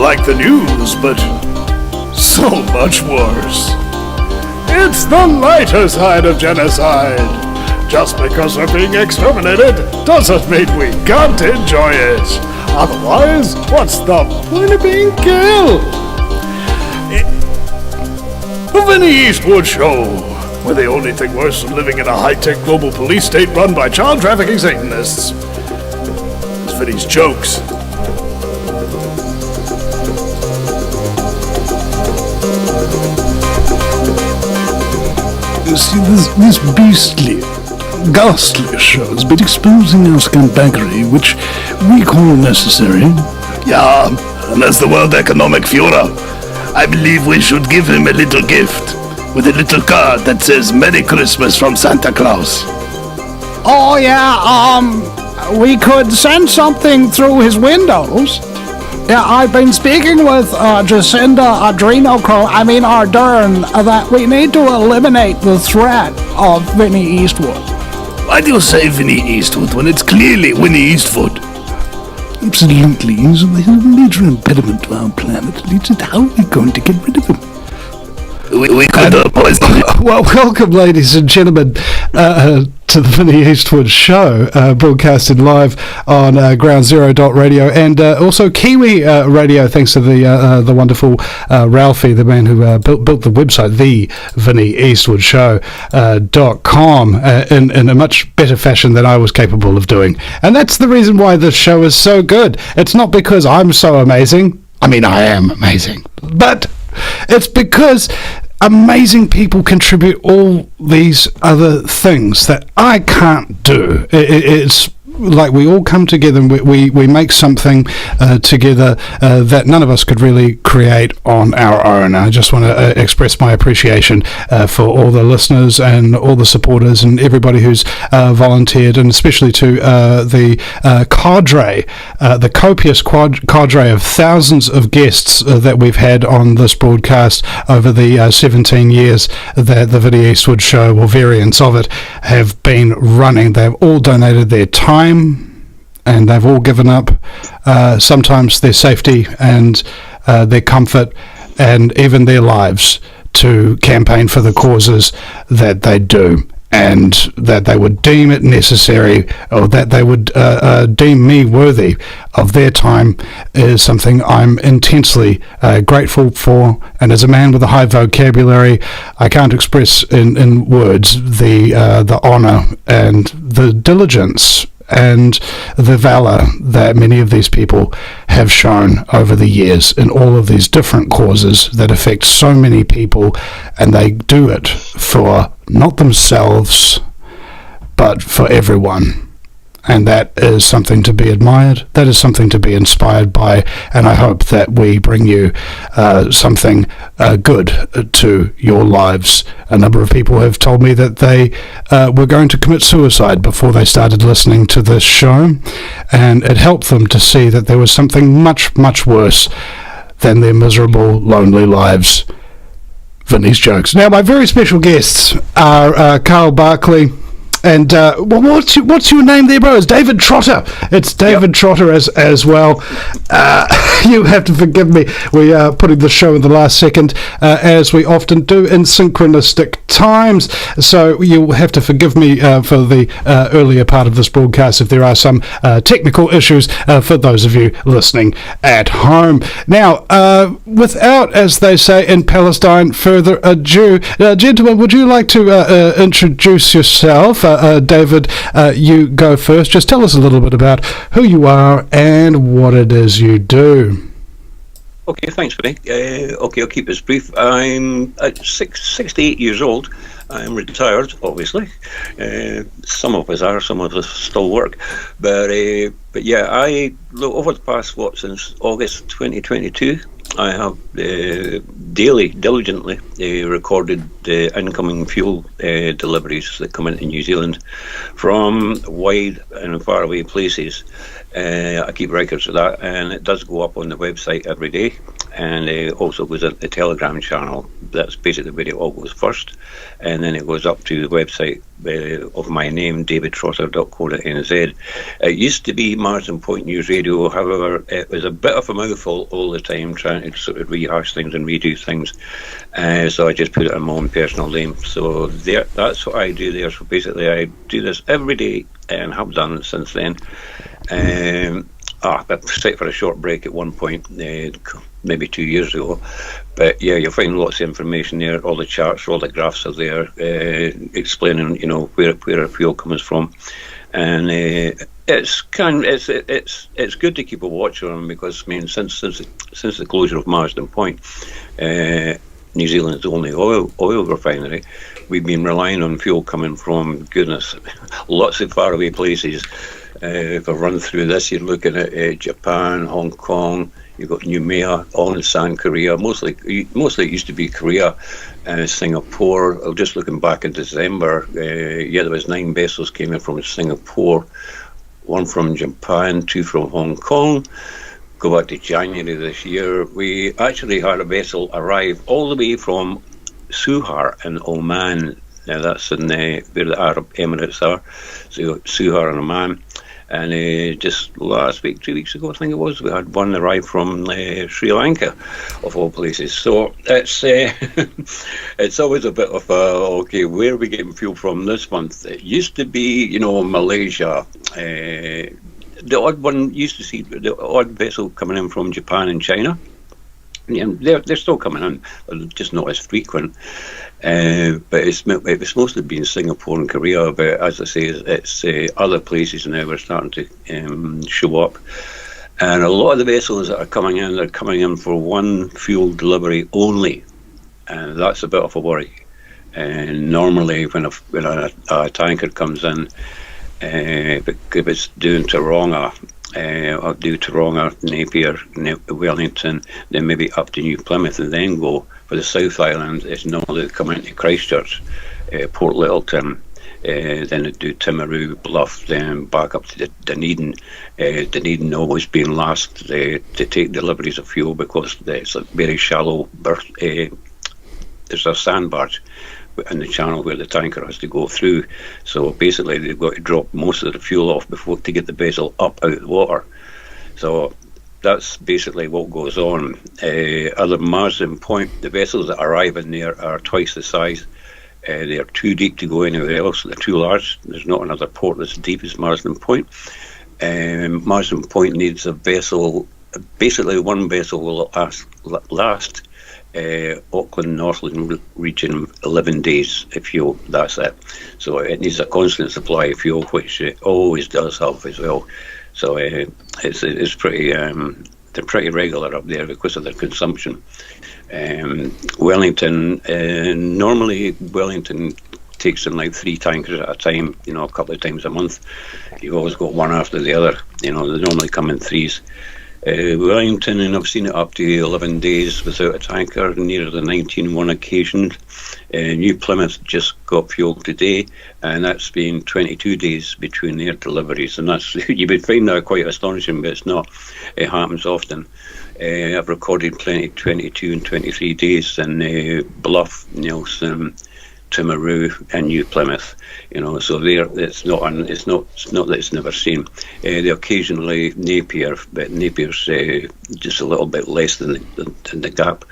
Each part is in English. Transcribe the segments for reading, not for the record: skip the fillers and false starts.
like the news, but so much worse. It's the lighter side of genocide. Just because we're being exterminated doesn't mean we can't enjoy it. Otherwise, what's the point of being killed? The Vinny Eastwood Show, where the only thing worse than living in a high-tech global police state run by child trafficking Satanists is Vinny's jokes. You see, this beastly, ghastly show has been exposing our scumbaggery, which we call necessary. Yeah, and as the World Economic Führer, I believe we should give him a little gift with a little card that says Merry Christmas from Santa Claus. Oh yeah, we could send something through his windows. Yeah, I've been speaking with Jacinda Ardern that we need to eliminate the threat of Vinny Eastwood. Why do you say Vinny Eastwood when it's clearly Winnie Eastwood? Absolutely, he's a major impediment to our planet. How are we going to get rid of him? We could poison him. Well, welcome, ladies and gentlemen, to the Vinny Eastwood Show, broadcasted live on groundzero.radio and also Kiwi Radio, thanks to the wonderful Ralphie, the man who built the website, the VinnyEastwoodShow.com, in a much better fashion than I was capable of doing. And that's the reason why this show is so good. It's not because I'm so amazing. I mean, I am amazing. But it's because amazing people contribute all these other things that I can't do. It's like we all come together and we make something together that none of us could really create on our own. I just want to express my appreciation for all the listeners and all the supporters and everybody who's volunteered, and especially to the cadre, the copious cadre of thousands of guests that we've had on this broadcast over the 17 years that the Vinny Eastwood Show, or variants of it, have been running. They've all donated their time, and they've all given up sometimes their safety and their comfort and even their lives to campaign for the causes that they do, and that they would deem it necessary, or that they would deem me worthy of their time, is something I'm intensely grateful for. And as a man with a high vocabulary, I can't express in words the honour and the diligence and the valor that many of these people have shown over the years in all of these different causes that affect so many people, and they do it for not themselves but for everyone. And that is something to be admired. That is something to be inspired by. And I hope that we bring you something good to your lives. A number of people have told me that they were going to commit suicide before they started listening to this show. And it helped them to see that there was something much, much worse than their miserable, lonely lives. Vinny's jokes. Now, my very special guests are Karl Barkley. And what's your name there, bro? It's David Trotter. It's David Trotter as well. You have to forgive me. We are putting the show in the last second, as we often do in synchronistic times. So you'll have to forgive me for the earlier part of this broadcast if there are some technical issues for those of you listening at home. Now, without, as they say in Palestine, further ado, gentlemen, would you like to introduce yourself? David, you go first. Just tell us a little bit about who you are and what it is you do. Okay, thanks, Vinny. Okay, I'll keep this brief. I'm 68 years old. I'm retired, obviously. Some of us are, some of us still work. But yeah, over the past, since August 2022, I have diligently recorded the incoming fuel deliveries that come into New Zealand from wide and far away places. I keep records of that, and it does go up on the website every day. and also goes at the Telegram channel. That's basically where it all goes first, and then it goes up to the website of my name, davidtrotter.co.nz. It used to be Marsden Point News Radio, however, it was a bit of a mouthful all the time, trying to sort of rehash things and redo things, so I just put it in my own personal name. So that's what I do there. So basically I do this every day and have done since then. I set for a short break at one point, maybe 2 years ago. But yeah, you'll find lots of information there. All the charts, all the graphs are there, explaining, where our fuel comes from. And it's good to keep a watch on them, because I mean, since the closure of Marsden Point, New Zealand's only oil refinery, we've been relying on fuel coming from, goodness, lots of faraway places. If I run through this, you're looking at Japan, Hong Kong, you've got Noumea, Onsan, Korea. Mostly it used to be Korea, Singapore. Just looking back in December, there was 9 vessels came in from Singapore, 1 from Japan, 2 from Hong Kong. Go back to January this year, we actually had a vessel arrive all the way from Suhar in Oman. Now that's in where the Arab Emirates are, so Suhar in Oman. And just last week, 2 weeks ago, I think it was, we had one arrive from Sri Lanka, of all places. So it's it's always a bit of okay, where are we getting fuel from this month? It used to be, Malaysia. The odd one used to see the odd vessel coming in from Japan and China. Yeah, they're still coming in, but just not as frequent. But it's mostly been Singapore and Korea. But as I say, it's other places now are starting to show up. And a lot of the vessels that are coming in, they're coming in for one fuel delivery only, and that's a bit of a worry. And normally, when a tanker comes in, if it's doing Taronga, I'll do Taronga, Napier, Wellington, then maybe up to New Plymouth, and then go for the South Island. It's normally coming into Christchurch, Port Lyttelton, then it do Timaru, Bluff, then back up to Dunedin. Dunedin always being last to take deliveries of fuel, because it's a very shallow berth. There's a sandbar in the channel where the tanker has to go through, so basically they've got to drop most of the fuel off before to get the vessel up out of the water. So that's basically what goes on. Other Marsden Point, the vessels that arrive in there are twice the size. They are too deep to go anywhere else. They're too large. There's not another port that's deep as Marsden Point. Marsden Point needs a vessel. Basically, one vessel will last Auckland, Northland region 11 days of fuel. That's it. So it needs a constant supply of fuel, which it always does have as well. So it's pretty they're pretty regular up there because of their consumption. Wellington, normally Wellington takes in like 3 tankers at a time, a couple of times a month. You've always got one after the other. They normally come in 3s. Wellington, and I've seen it up to 11 days without a tanker, nearer the 19 one occasion. New Plymouth just got fuel today, and that's been 22 days between their deliveries, and that's you would find that quite astonishing, but it's not. It happens often. I've recorded plenty 22 and 23 days in Bluff, Nelson, Timaru and New Plymouth, so there it's not that it's never seen. They occasionally Napier, but Napier's just a little bit less than the gap.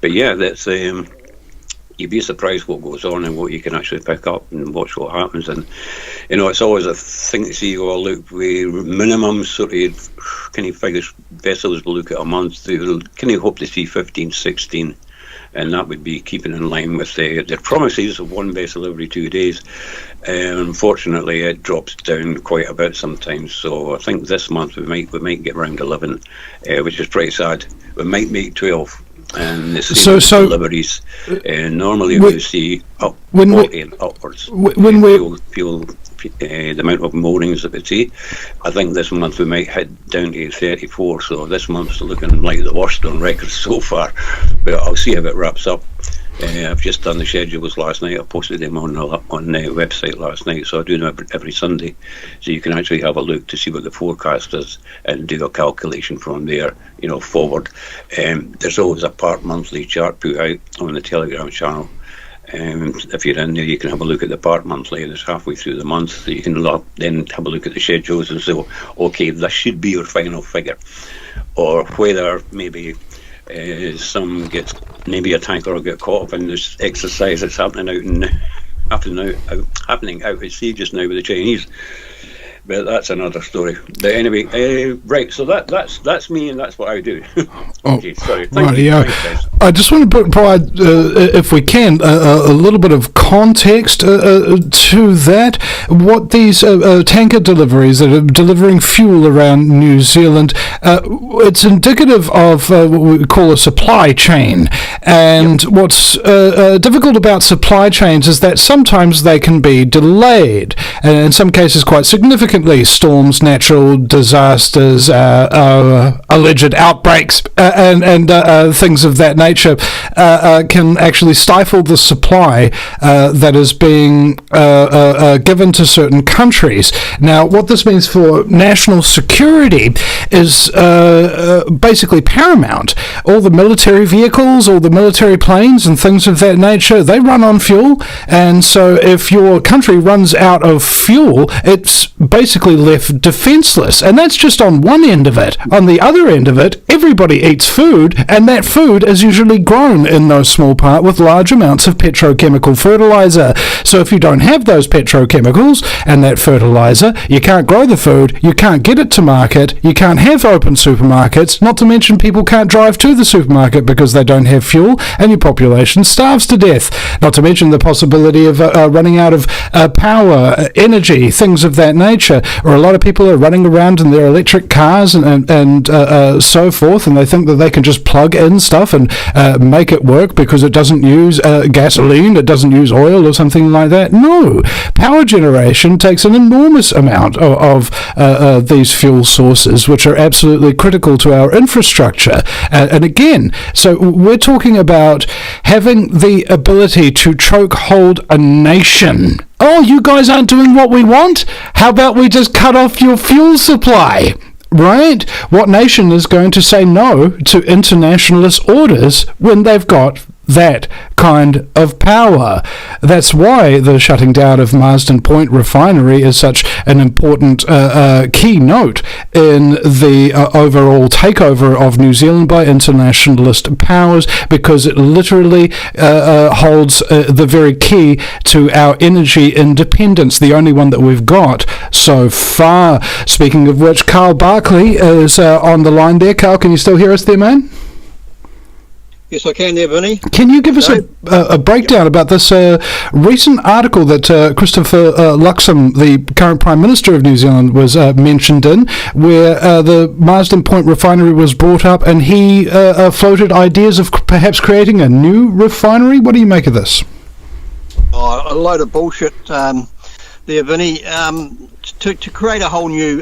But yeah, that's you'd be surprised what goes on and what you can actually pick up and watch what happens. And it's always a thing to see. Well, look, we minimum sort of kind of figures vessels will look at a month. They'll kind of hope to see 15, 16. And that would be keeping in line with their promises of one vessel every 2 days. Unfortunately, it drops down quite a bit sometimes. So I think this month we might get around 11, which is pretty sad. We might make 12. And the same deliveries. Normally we see up 40 and upwards. When fuel, the amount of moorings that we see. I think this month we might head down to 34, so this month's looking like the worst on record so far, but I'll see how it wraps up. I've just done the schedules last night. I posted them on the website last night, so I do them every Sunday, so you can actually have a look to see what the forecast is and do a calculation from there, forward. There's always a part monthly chart put out on the Telegram channel. If you're in there, you can have a look at the part monthly, and it's halfway through the month, so you can then have a look at the schedules and say, okay, this should be your final figure, or whether maybe maybe a tanker will get caught up in this exercise that's happening out at sea just now with the Chinese. But that's another story. But anyway, right. So that's me, and that's what I do. Okay, sorry. Thank you. Thanks, I just want to provide, if we can, a little bit of context to that. What these tanker deliveries that are delivering fuel around New Zealand, it's indicative of what we call a supply chain. And what's difficult about supply chains is that sometimes they can be delayed, and in some cases quite significantly. Storms, natural disasters, alleged outbreaks, and things of that nature can actually stifle the supply that is being given to certain countries. Now, what this means for national security is basically paramount. All the military vehicles, all the military planes and things of that nature, they run on fuel, and so if your country runs out of fuel, it's basically left defenseless, and that's just on one end of it. On the other end of it, everybody eats food, and that food is usually grown in no small part with large amounts of petrochemical fertilizer. So if you don't have those petrochemicals and that fertilizer, you can't grow the food, you can't get it to market, you can't have open supermarkets, not to mention people can't drive to the supermarket because they don't have fuel, and your population starves to death. Not to mention the possibility of running out of power, energy, things of that nature. Or a lot of people are running around in their electric cars and so forth, and they think that they can just plug in stuff and make it work because it doesn't use gasoline, it doesn't use oil or something like that. No, power generation takes an enormous amount of these fuel sources, which are absolutely critical to our infrastructure. And again, so we're talking about having the ability to chokehold a nation. Oh, you guys aren't doing what we want? How about we just cut off your fuel supply? Right? What nation is going to say no to internationalist orders when they've got that kind of power? That's why the shutting down of Marsden Point Refinery is such an important keynote in the overall takeover of New Zealand by internationalist powers, because it literally holds the very key to our energy independence, the only one that we've got so far. Speaking of which, Karl Barkley is on the line there. Karl, can you still hear us there, man? Yes, I can there, Vinny. Can you give us a breakdown about this recent article that Christopher Luxon, the current Prime Minister of New Zealand, was mentioned in, where the Marsden Point Refinery was brought up, and he floated ideas of perhaps creating a new refinery? What do you make of this? A load of bullshit there, Vinny. To create a whole new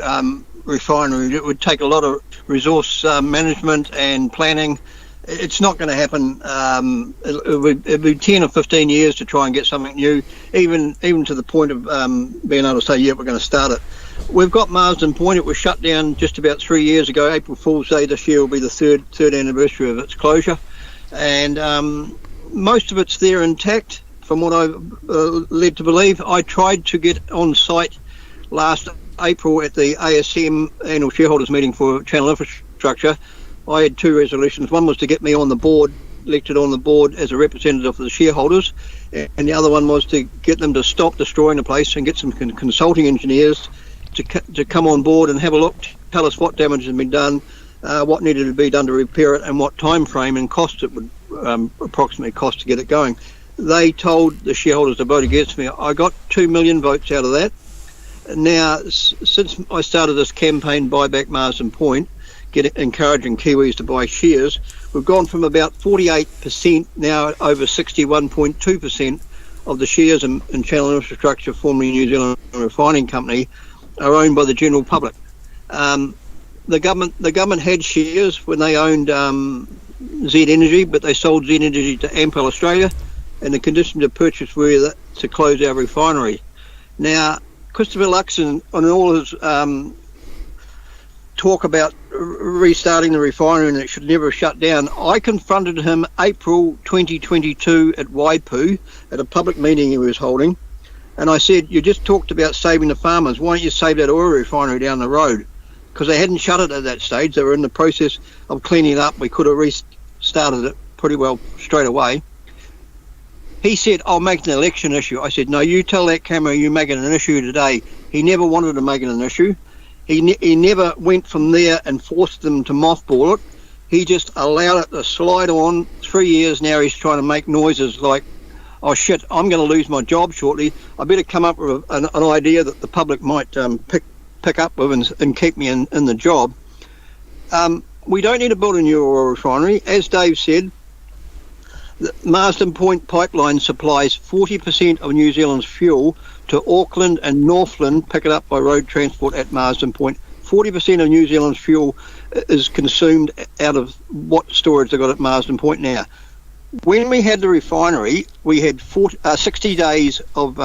refinery, it would take a lot of resource management and planning. It's not going to happen. It'll be 10 or 15 years to try and get something new, even to the point of being able to say, yeah, we're going to start it. We've got Marsden Point. It was shut down just about 3 years ago. April Fool's Day this year will be the third anniversary of its closure. And most of it's there intact, from what I've led to believe. I tried to get on site last April at the ASM annual shareholders meeting for Channel Infrastructure. I had two resolutions. One was to get me on the board, elected on the board as a representative of the shareholders, and the other one was to get them to stop destroying the place and get some consulting engineers to come on board and have a look, tell us what damage had been done, what needed to be done to repair it, and what time frame and cost it would approximately cost to get it going. They told the shareholders to vote against me. I got 2 million votes out of that. Now, since I started this campaign, Buy Back Marsden Point, encouraging Kiwis to buy shares, we've gone from about 48% now over 61.2% of the shares in Channel Infrastructure, formerly New Zealand Refining Company, are owned by the general public. The government had shares when they owned Z Energy, but they sold Z Energy to Ampel Australia. and the conditions of purchase were to close our refinery. Now, Christopher Luxon, on all his talk about restarting the refinery and it should never have shut down, I confronted him April 2022 at Waipu at a public meeting he was holding, and I said, you just talked about saving the farmers, why don't you save that oil refinery down the road? Because they hadn't shut it at that stage, they were in the process of cleaning it up. We could have restarted it pretty well straight away. He said, I'll make it an election issue. I said, no, you tell that camera you make it an issue today. He never wanted to make it an issue. He never went from there and forced them to mothball it. He just allowed it to slide on. 3 years now he's trying to make noises like, oh shit, I'm going to lose my job shortly. I better come up with an idea that the public might pick up with and keep me in the job. We don't need to build a new oil refinery. As Dave said, the Marsden Point pipeline supplies 40% of New Zealand's fuel to Auckland and Northland, pick it up by road transport at Marsden Point. 40% of New Zealand's fuel is consumed out of what storage they've got at Marsden Point now. When we had the refinery, we had 60 days of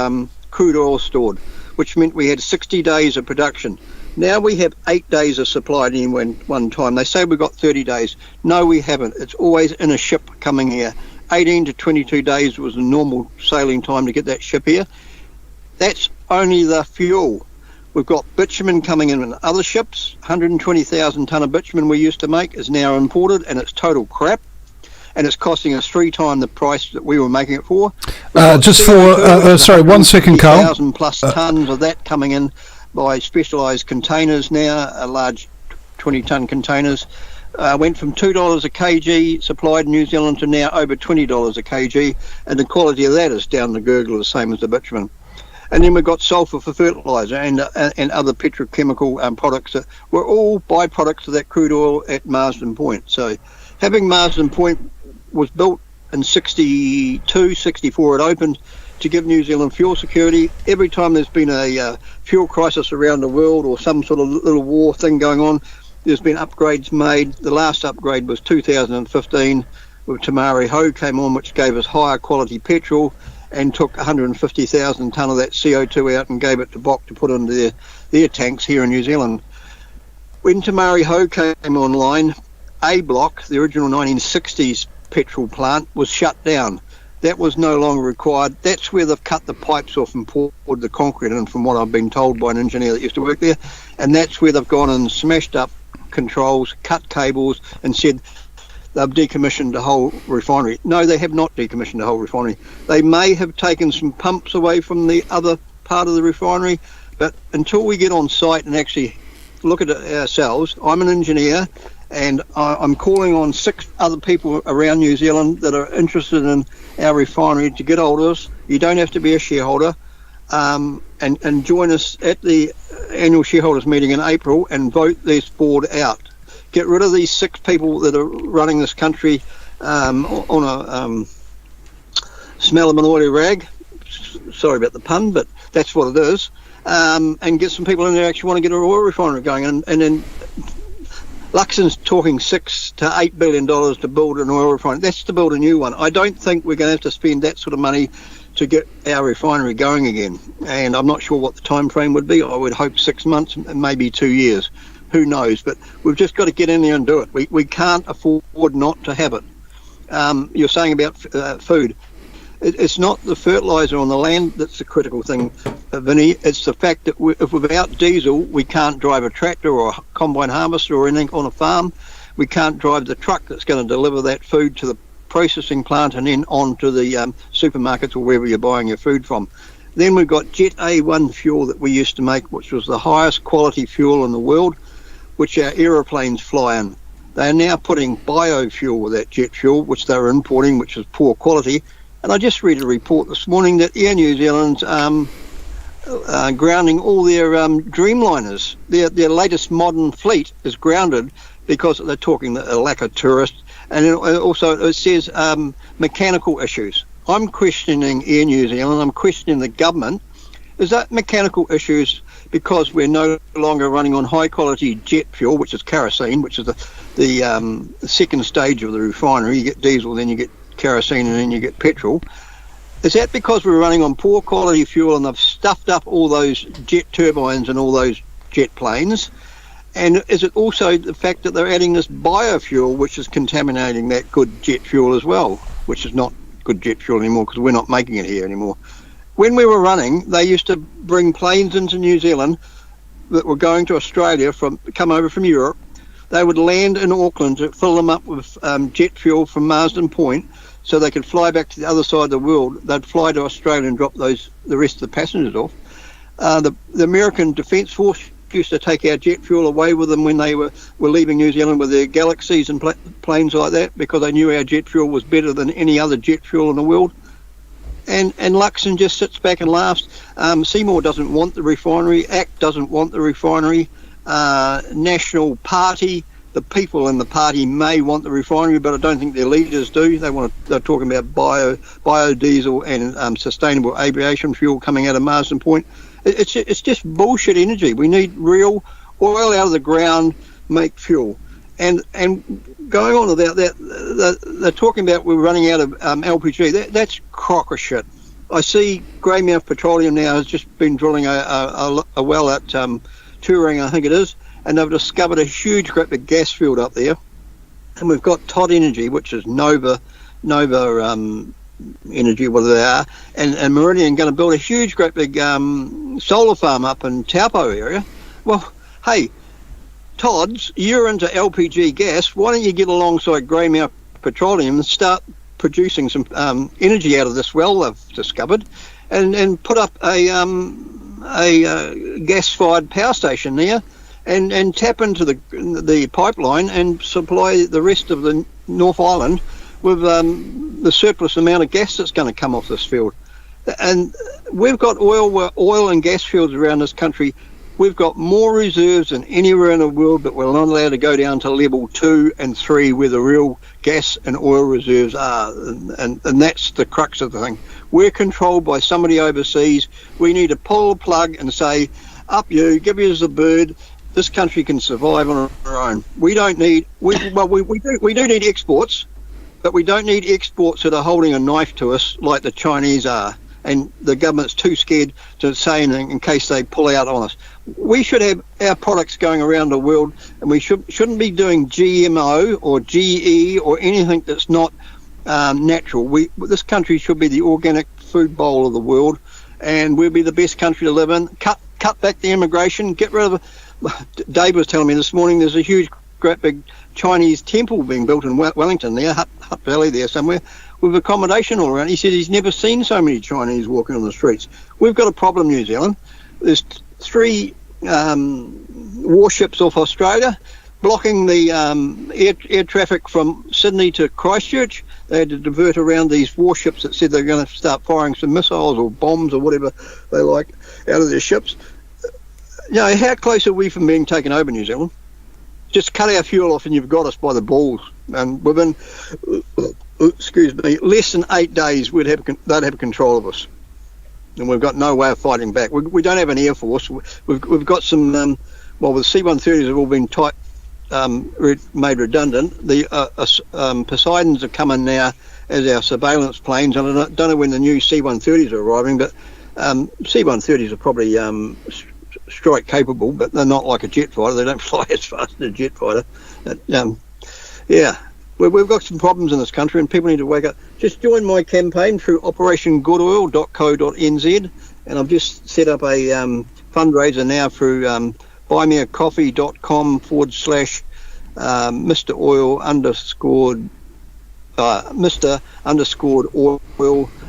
crude oil stored, which meant we had 60 days of production. Now we have 8 days of supply at any one time. They say we've got 30 days. No, we haven't. It's always in a ship coming here. 18 to 22 days was the normal sailing time to get that ship here. That's only the fuel. We've got bitumen coming in other ships. 120,000 tonne of bitumen we used to make is now imported, and it's total crap. And it's costing us 3 times the price that we were making it for. Just for, sorry, 1 second, Karl. 1,000 plus tonnes of that coming in by specialised containers now, large 20-tonne containers. Went from $2 a kg supplied in New Zealand to now over $20 a kg, and the quality of that is down the gurgle, the same as the bitumen. And then we've got sulphur for fertiliser and other petrochemical products that were all byproducts of that crude oil at Marsden Point. So having Marsden Point was built in 62, 64, it opened to give New Zealand fuel security. Every time there's been a fuel crisis around the world or some sort of little war thing going on, there's been upgrades made. The last upgrade was 2015 with Tamari Ho came on, which gave us higher quality petrol and took 150,000 tonne of that CO2 out and gave it to Bock to put into their tanks here in New Zealand. When Tamari Ho came online, A Block, the original 1960s petrol plant, was shut down. That was no longer required. That's where they've cut the pipes off and poured the concrete in, from what I've been told by an engineer that used to work there. And that's where they've gone and smashed up controls, cut cables, and said they've decommissioned the whole refinery. No, they have not decommissioned the whole refinery. They may have taken some pumps away from the other part of the refinery, but until we get on site and actually look at it ourselves, I'm an engineer, and I'm calling on 6 other people around New Zealand that are interested in our refinery to get hold of us. You don't have to be a shareholder, and join us at the annual shareholders meeting in April and vote this board out. Get rid of these 6 people that are running this country on a smell of an oily rag. Sorry about the pun, but that's what it is. And get some people in there who actually want to get an oil refinery going. And then Luxon's talking $6 to $8 billion to build an oil refinery. That's to build a new one. I don't think we're going to have to spend that sort of money to get our refinery going again. And I'm not sure what the time frame would be. I would hope 6 months, maybe 2 years. Who knows? But we've just got to get in there and do it. We can't afford not to have it. You're saying about food. It's not the fertiliser on the land that's the critical thing, Vinny. It's the fact that if without diesel, we can't drive a tractor or a combine harvester or anything on a farm. We can't drive the truck that's going to deliver that food to the processing plant and then on to the supermarkets or wherever you're buying your food from. Then we've got Jet A1 fuel that we used to make, which was the highest quality fuel in the world, which our aeroplanes fly in. They are now putting biofuel with that jet fuel, which they were importing, which is poor quality. And I just read a report this morning that Air New Zealand's grounding all their Dreamliners. Their latest modern fleet is grounded because they're talking a lack of tourists. And also it says mechanical issues. I'm questioning Air New Zealand. I'm questioning the government. Is that mechanical issues because we're no longer running on high quality jet fuel, which is kerosene, which is the second stage of the refinery? You get diesel, then you get kerosene, and then you get petrol. Is that because we're running on poor quality fuel and they've stuffed up all those jet turbines and all those jet planes? And is it also the fact that they're adding this biofuel, which is contaminating that good jet fuel as well, which is not good jet fuel anymore because we're not making it here anymore? When we were running, they used to bring planes into New Zealand that were going to Australia come over from Europe. They would land in Auckland to fill them up with jet fuel from Marsden Point so they could fly back to the other side of the world. They'd fly to Australia and drop the rest of the passengers off. The American Defence Force used to take our jet fuel away with them when they were leaving New Zealand with their Galaxies and planes like that, because they knew our jet fuel was better than any other jet fuel in the world. And Luxon just sits back and laughs. Seymour doesn't want the refinery. ACT doesn't want the refinery. National Party, the people in the party may want the refinery, but I don't think their leaders do. They're talking about biodiesel and sustainable aviation fuel coming out of Marsden Point. It's just bullshit energy. We need real oil out of the ground, make fuel. And going on about that, they're talking about we're running out of LPG. That's crock of shit. I see Greymouth Petroleum now has just been drilling a well at Turing, I think it is, and they've discovered a huge great big gas field up there. And we've got Todd Energy, which is Nova Energy, whatever they are, and Meridian going to build a huge great big solar farm up in Taupo area. Well, hey, Todd's, you're into LPG gas. Why don't you get alongside Greymouth Petroleum and start producing some energy out of this well they've discovered, and put up a gas-fired power station there, and tap into the pipeline and supply the rest of the North Island with the surplus amount of gas that's going to come off this field. And we've got oil and gas fields around this country. We've got more reserves than anywhere in the world, but we're not allowed to go down to level 2 and 3 where the real gas and oil reserves are. And that's the crux of the thing. We're controlled by somebody overseas. We need to pull the plug and say, up you, give us the bird. This country can survive on our own. We don't need, we do need exports, but we don't need exports that are holding a knife to us like the Chinese are. And the government's too scared to say anything in case they pull out on us. We should have our products going around the world, and we shouldn't be doing GMO or GE or anything that's not natural. This country should be the organic food bowl of the world, and we'll be the best country to live in. Cut back the immigration, get rid of. Dave was telling me this morning there's a huge, great big Chinese temple being built in Wellington there, Hutt Valley there somewhere, with accommodation all around. He said he's never seen so many Chinese walking on the streets. We've got a problem, New Zealand. There's 3 warships off Australia blocking the air traffic from Sydney to Christchurch. They had to divert around these warships that said they're going to start firing some missiles or bombs or whatever they like out of their ships. You know, how close are we from being taken over, New Zealand? Just cut our fuel off and you've got us by the balls. And within, less than 8 days, they'd have control of us. And we've got no way of fighting back. We don't have an air force. We've got some, the C-130s have all been made redundant. The Poseidons are coming now as our surveillance planes. And I don't know when the new C-130s are arriving, but C-130s are probably strike capable, but they're not like a jet fighter. They don't fly as fast as a jet fighter. We've got some problems in this country, and people need to wake up. Just join my campaign through operationgoodoil.co.nz, and I've just set up a fundraiser now through buymeacoffee.com/Mr. Oil _Mr.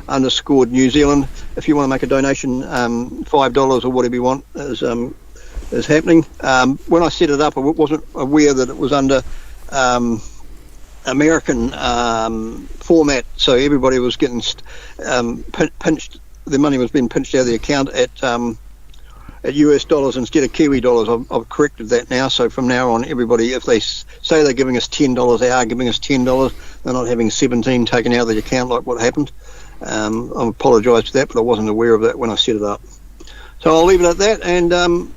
_Oil_New Zealand. If you want to make a donation, $5 or whatever you want is happening. When I set it up, I wasn't aware that it was under American format, so everybody was getting pinched. The money was being pinched out of the account at US dollars instead of Kiwi dollars. I've corrected that now, so from now on, everybody, if they say they're giving us $10, they are giving us $10. They're not having 17 taken out of the account like what happened. I apologise for that, but I wasn't aware of that when I set it up. So I'll leave it at that, and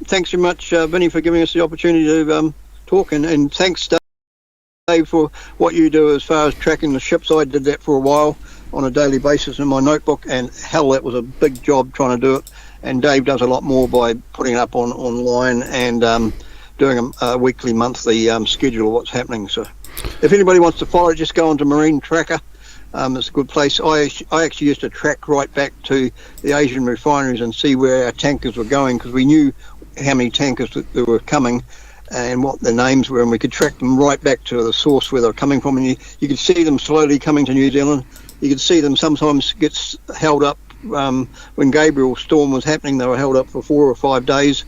thanks very much, Vinny, for giving us the opportunity to talk, and thanks, Dave, for what you do as far as tracking the ships. I did that for a while on a daily basis in my notebook, and hell, that was a big job trying to do it. And Dave does a lot more by putting it up online and doing a weekly, monthly schedule of what's happening. So if anybody wants to follow, just go onto Marine Tracker. It's a good place. I actually used to track right back to the Asian refineries and see where our tankers were going, because we knew how many tankers there were coming and what their names were, and we could track them right back to the source where they're coming from. And you could see them slowly coming to New Zealand. You could see them sometimes get held up. When Gabriel Storm was happening, they were held up for 4 or 5 days,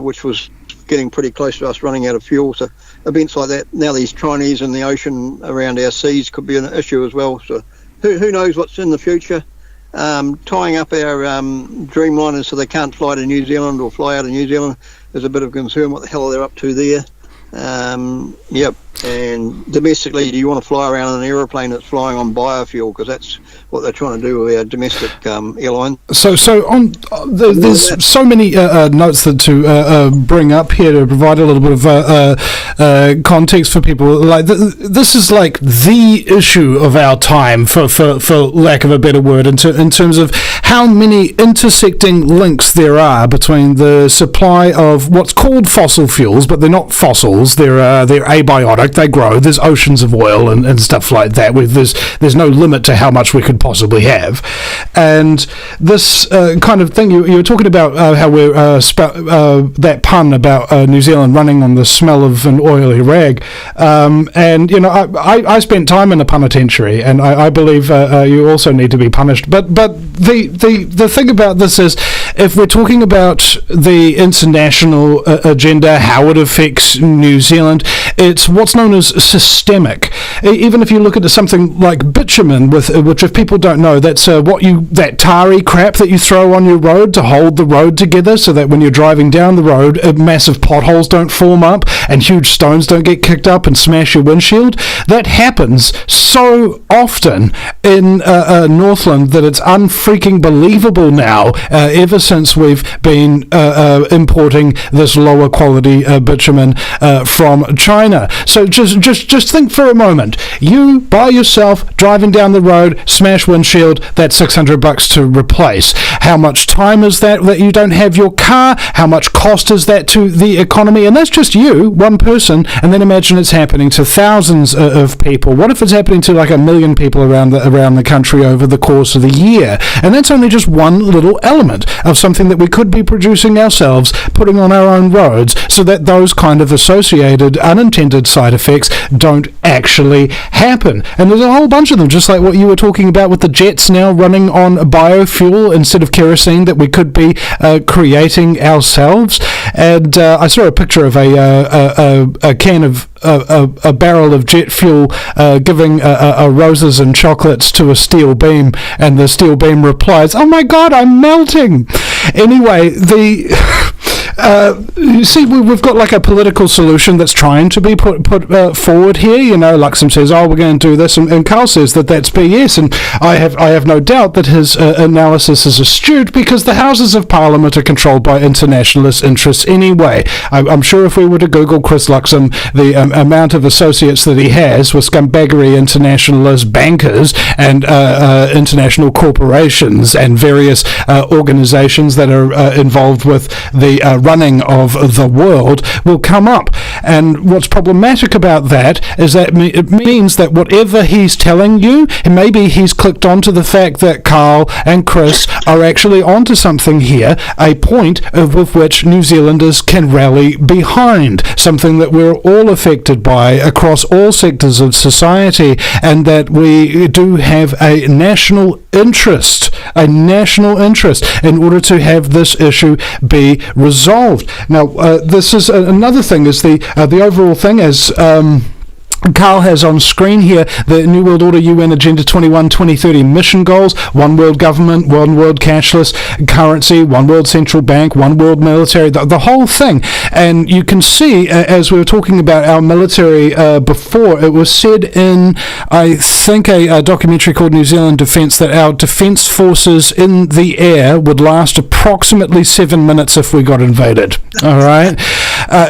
which was getting pretty close to us running out of fuel. So events like that, now these Chinese in the ocean around our seas could be an issue as well. So who knows what's in the future. Tying up our Dreamliners so they can't fly to New Zealand or fly out of New Zealand is a bit of concern what the hell they're up to there. Yep. And domestically, do you want to fly around in an aeroplane that's flying on biofuel? Because that's what they're trying to do with our domestic airline. So on there's so many notes that to bring up here to provide a little bit of context for people. Like this is like the issue of our time, for lack of a better word, in terms of how many intersecting links there are between the supply of what's called fossil fuels, but they're not fossils. They're abiotic. They grow. There's oceans of oil and stuff like that. There's no limit to how much we could possibly have. And this kind of thing, you were talking about how we're that pun about New Zealand running on the smell of an oily rag. And, you know, I spent time in a penitentiary, and I believe you also need to be punished. But the thing about this is, if we're talking about the international agenda, how it affects New Zealand, it's what's known as systemic. Even if you look at something like bitumen, which if people don't know, that's that tarry crap that you throw on your road to hold the road together, so that when you're driving down the road, massive potholes don't form up and huge stones don't get kicked up and smash your windshield. That happens so often in Northland that it's unfreaking believable now, ever since we've been importing this lower quality bitumen from China. So just think for a moment. You by yourself driving down the road, smash windshield, that's $600 to replace. How much time is that you don't have your car? How much cost is that to the economy? And that's just you, one person, and then imagine it's happening to thousands of people. What if it's happening to like 1 million people around the country over the course of the year? And that's only just one little element of something that we could be producing ourselves, putting on our own roads, so that those kind of associated unintended side effects don't actually happen. And there's a whole bunch of them, just like what you were talking about with the jets now running on biofuel instead of kerosene that we could be creating ourselves. And I saw a picture of a can of a barrel of jet fuel giving roses and chocolates to a steel beam, and the steel beam replies, "Oh my God, I'm melting." Anyway, you see, we've got like a political solution that's trying to be put forward here. You know, Luxem says, "Oh, we're going to do this," and Karl says that that's BS. And I have no doubt that his analysis is astute, because the Houses of Parliament are controlled by internationalist interests anyway. I'm sure if we were to Google Chris Luxem, the amount of associates that he has with Scumbaggery internationalist bankers and international corporations and various organizations that are involved with the running of the world will come up. And what's problematic about that is that it means that whatever he's telling you, maybe he's clicked onto the fact that Karl and Chris are actually onto something here, a point with which New Zealanders can rally behind, something that we're all affected by across all sectors of society, and that we do have a national interest in order to have this issue be resolved. Now, this is another thing, is the overall thing, as Karl has on screen here, the New World Order UN Agenda 21-2030 mission goals: one world government, one world cashless currency, one world central bank, one world military, the whole thing. And you can see, as we were talking about our military before, it was said in, I think, a documentary called New Zealand Defence, that our defence forces in the air would last approximately 7 minutes if we got invaded. All right?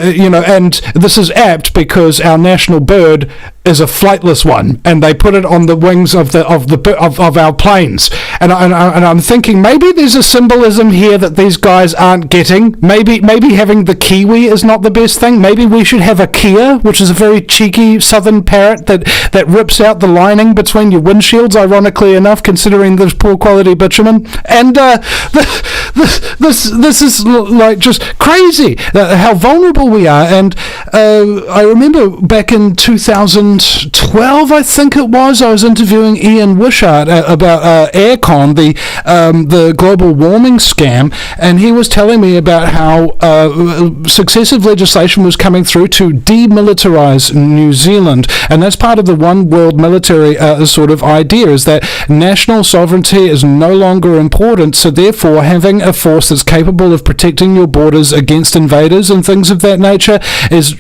You know, and this is apt because our national bird is a flightless one, and they put it on the wings of our planes. And I'm thinking maybe there's a symbolism here that these guys aren't getting. Maybe having the kiwi is not the best thing. Maybe we should have a Kia, which is a very cheeky southern parrot that rips out the lining between your windshields, ironically enough, considering this poor quality bitumen. And this is like just crazy how vulnerable we are. And I remember back in 2012, I think it was, I was interviewing Ian Wishart about Aircon, the global warming scam, and he was telling me about how successive legislation was coming through to demilitarize New Zealand, and that's part of the one world military sort of idea, is that national sovereignty is no longer important, so therefore having a force that's capable of protecting your borders against invaders and things of that nature is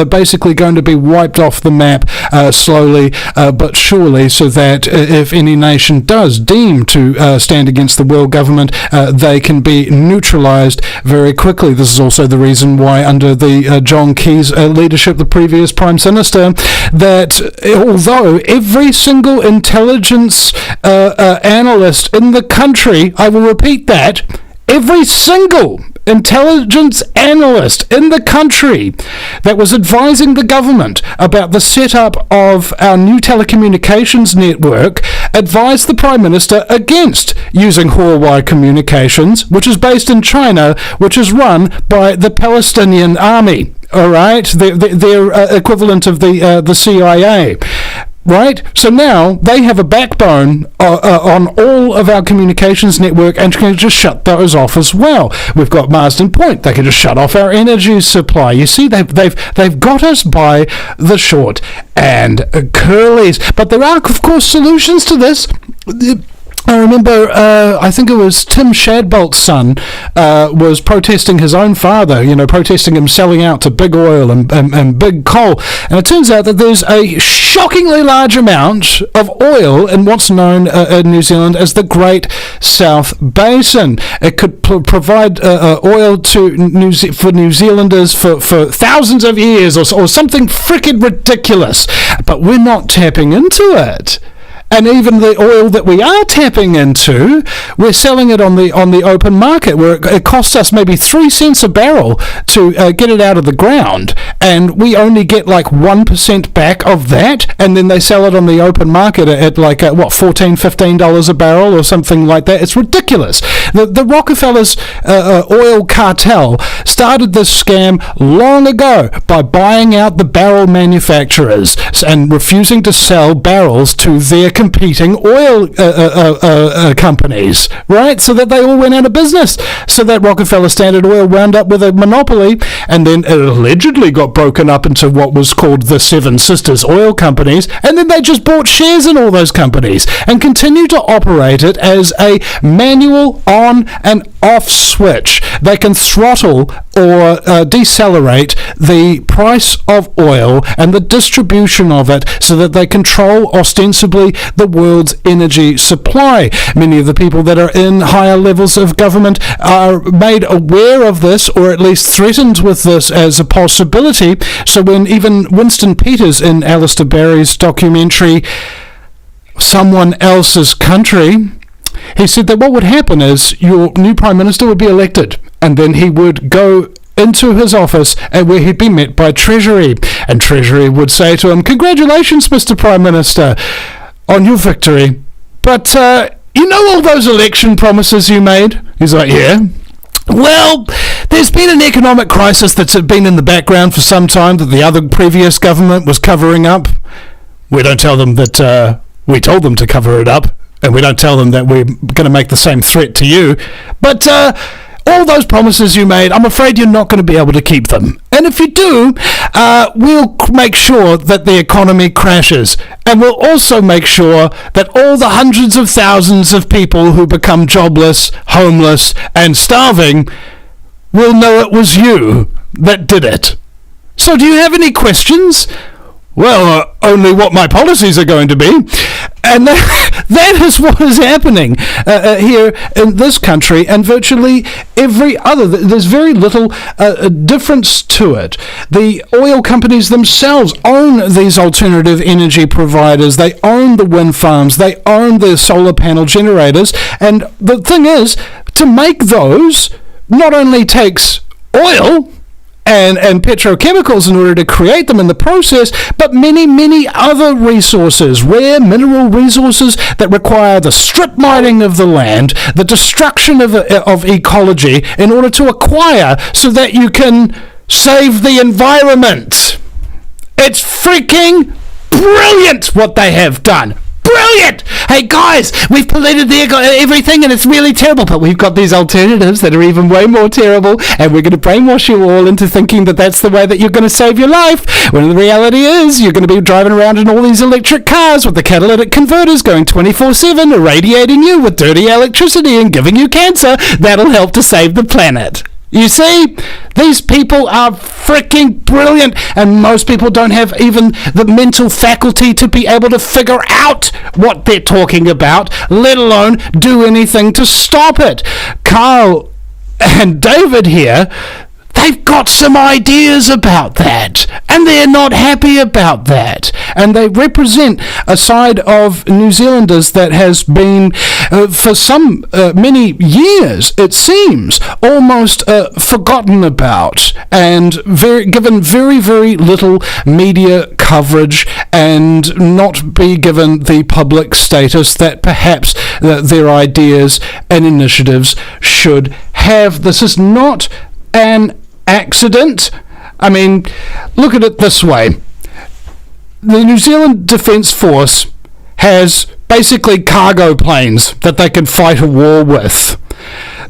basically going to be wiped off the map slowly but surely, so that if any nation does deem to stand against the world government, they can be neutralized very quickly. This is also the reason why under the John Key's leadership, the previous Prime Minister, that although every single intelligence analyst in the country, I will repeat that, every single intelligence analyst in the country that was advising the government about the setup of our new telecommunications network advised the Prime Minister against using Huawei Communications, which is based in China, which is run by the Palestinian Army. All right, their equivalent of the CIA. Right? So now they have a backbone on all of our communications network and can just shut those off as well. We've got Marsden Point. They can just shut off our energy supply. You see, they've got us by the short and curlies. But there are, of course, solutions to this. I remember, I think it was Tim Shadbolt's son was protesting his own father, protesting him selling out to big oil and big coal. And it turns out that there's a shockingly large amount of oil in what's known in New Zealand as the Great South Basin. It could provide oil to for New Zealanders for thousands of years or something frickin' ridiculous. But we're not tapping into it. And even the oil that we are tapping into, we're selling it on the open market, where it costs us maybe 3 cents a barrel to get it out of the ground, and we only get like 1% back of that, and then they sell it on the open market at like $14-15 a barrel or something like that. It's ridiculous. The Rockefellers oil cartel started this scam long ago by buying out the barrel manufacturers and refusing to sell barrels to their competing oil companies, right? So that they all went out of business. So that Rockefeller Standard Oil wound up with a monopoly, and then it allegedly got broken up into what was called the Seven Sisters Oil Companies, and then they just bought shares in all those companies and continue to operate it as a manual on and off switch. They can throttle or decelerate the price of oil and the distribution of it so that they control ostensibly the world's energy supply. Many of the people that are in higher levels of government are made aware of this, or at least threatened with this as a possibility. So when even Winston Peters in Alistair Barry's documentary Someone Else's Country, he said that what would happen is your new Prime Minister would be elected, and then he would go into his office, and where he'd be met by Treasury, and Treasury would say to him, "Congratulations, Mr. Prime Minister, on your victory, but you know all those election promises you made?" He's like, "Yeah." "Well, there's been an economic crisis that's been in the background for some time that the other previous government was covering up." We don't tell them that we told them to cover it up, and we don't tell them that we're going to make the same threat to you, but all those promises you made, I'm afraid you're not going to be able to keep them. And if you do, we'll make sure that the economy crashes. And we'll also make sure that all the hundreds of thousands of people who become jobless, homeless, and starving will know it was you that did it. So do you have any questions? Well, only what my policies are going to be. And that is what is happening here in this country and virtually every other. There's very little difference to it. The oil companies themselves own these alternative energy providers. They own the wind farms. They own the solar panel generators. And the thing is, to make those not only takes oil and petrochemicals in order to create them in the process, but many other resources, rare mineral resources that require the strip mining of the land, the destruction of ecology in order to acquire so that you can save the environment. It's freaking brilliant what they have done. Brilliant! Hey guys, we've polluted everything and it's really terrible, but we've got these alternatives that are even way more terrible, and we're going to brainwash you all into thinking that that's the way that you're going to save your life, when the reality is you're going to be driving around in all these electric cars with the catalytic converters going 24/7, irradiating you with dirty electricity and giving you cancer. That'll help to save the planet. You see, these people are freaking brilliant, and most people don't have even the mental faculty to be able to figure out what they're talking about, let alone do anything to stop it. Karl and David here, they've got some ideas about that, and they're not happy about that. And they represent a side of New Zealanders that has been, for many years, it seems, almost forgotten about, and given very little media coverage, and not be given the public status that perhaps their ideas and initiatives should have. This is not an accident. I mean, look at it this way. The New Zealand Defence Force has basically cargo planes that they can fight a war with.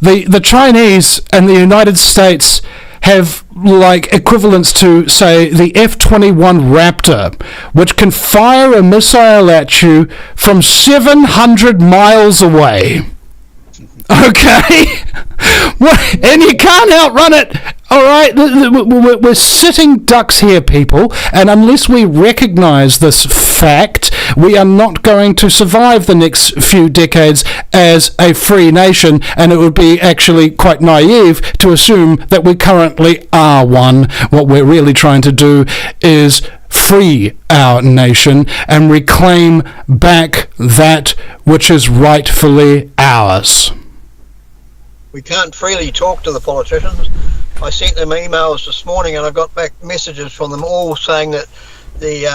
The Chinese and the United States have like equivalents to, say, the F-21 Raptor, which can fire a missile at you from 700 miles away. Okay? And you can't outrun it. All right? We're sitting ducks here, people, and unless we recognize this fact, we are not going to survive the next few decades as a free nation, and it would be actually quite naive to assume that we currently are one. What we're really trying to do is free our nation and reclaim back that which is rightfully ours. We can't freely talk to the politicians. I sent them emails this morning and I got back messages from them all saying that the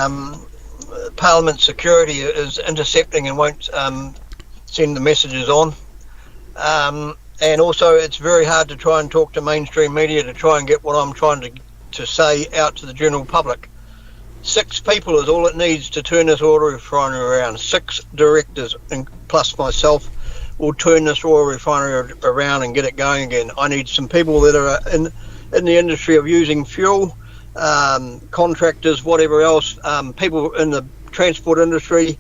Parliament security is intercepting and won't send the messages on. And also it's very hard to try and talk to mainstream media to try and get what I'm trying to say out to the general public. 6 people is all it needs to turn this oil refinery around. 6 directors, and plus myself, will turn this oil refinery around and get it going again. I need some people that are in the industry of using fuel, contractors, whatever else, people in the transport industry,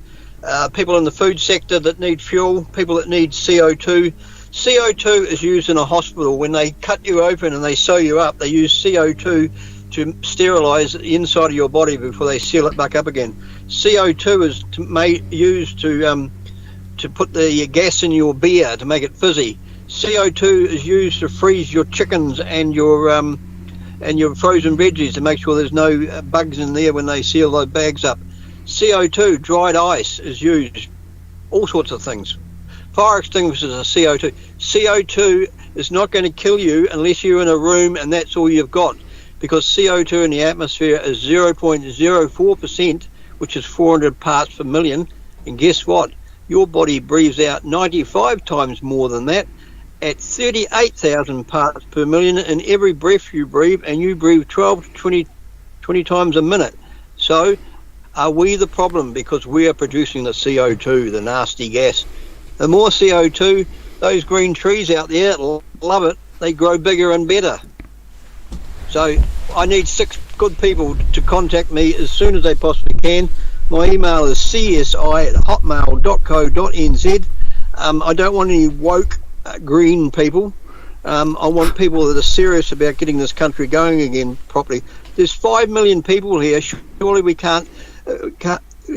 people in the food sector that need fuel, people that need CO2. CO2 is used in a hospital. When they cut you open and they sew you up, they use CO2 to sterilise the inside of your body before they seal it back up again. CO2 is used to put the gas in your beer to make it fizzy. CO2 is used to freeze your chickens and your frozen veggies to make sure there's no bugs in there when they seal those bags up. CO2, dried ice, is used. All sorts of things. Fire extinguishers are CO2. CO2 is not going to kill you unless you're in a room and that's all you've got, because CO2 in the atmosphere is 0.04%, which is 400 parts per million. And guess what? Your body breathes out 95 times more than that at 38,000 parts per million in every breath you breathe, and you breathe 12 to 20 times a minute. So are we the problem because we are producing the CO2, the nasty gas? The more CO2, those green trees out there love it. They grow bigger and better. So I need 6 good people to contact me as soon as they possibly can. My email is csi@hotmail.co.nz. I don't want any woke green people. I want people that are serious about getting this country going again properly. There's 5 million people here. Surely we can't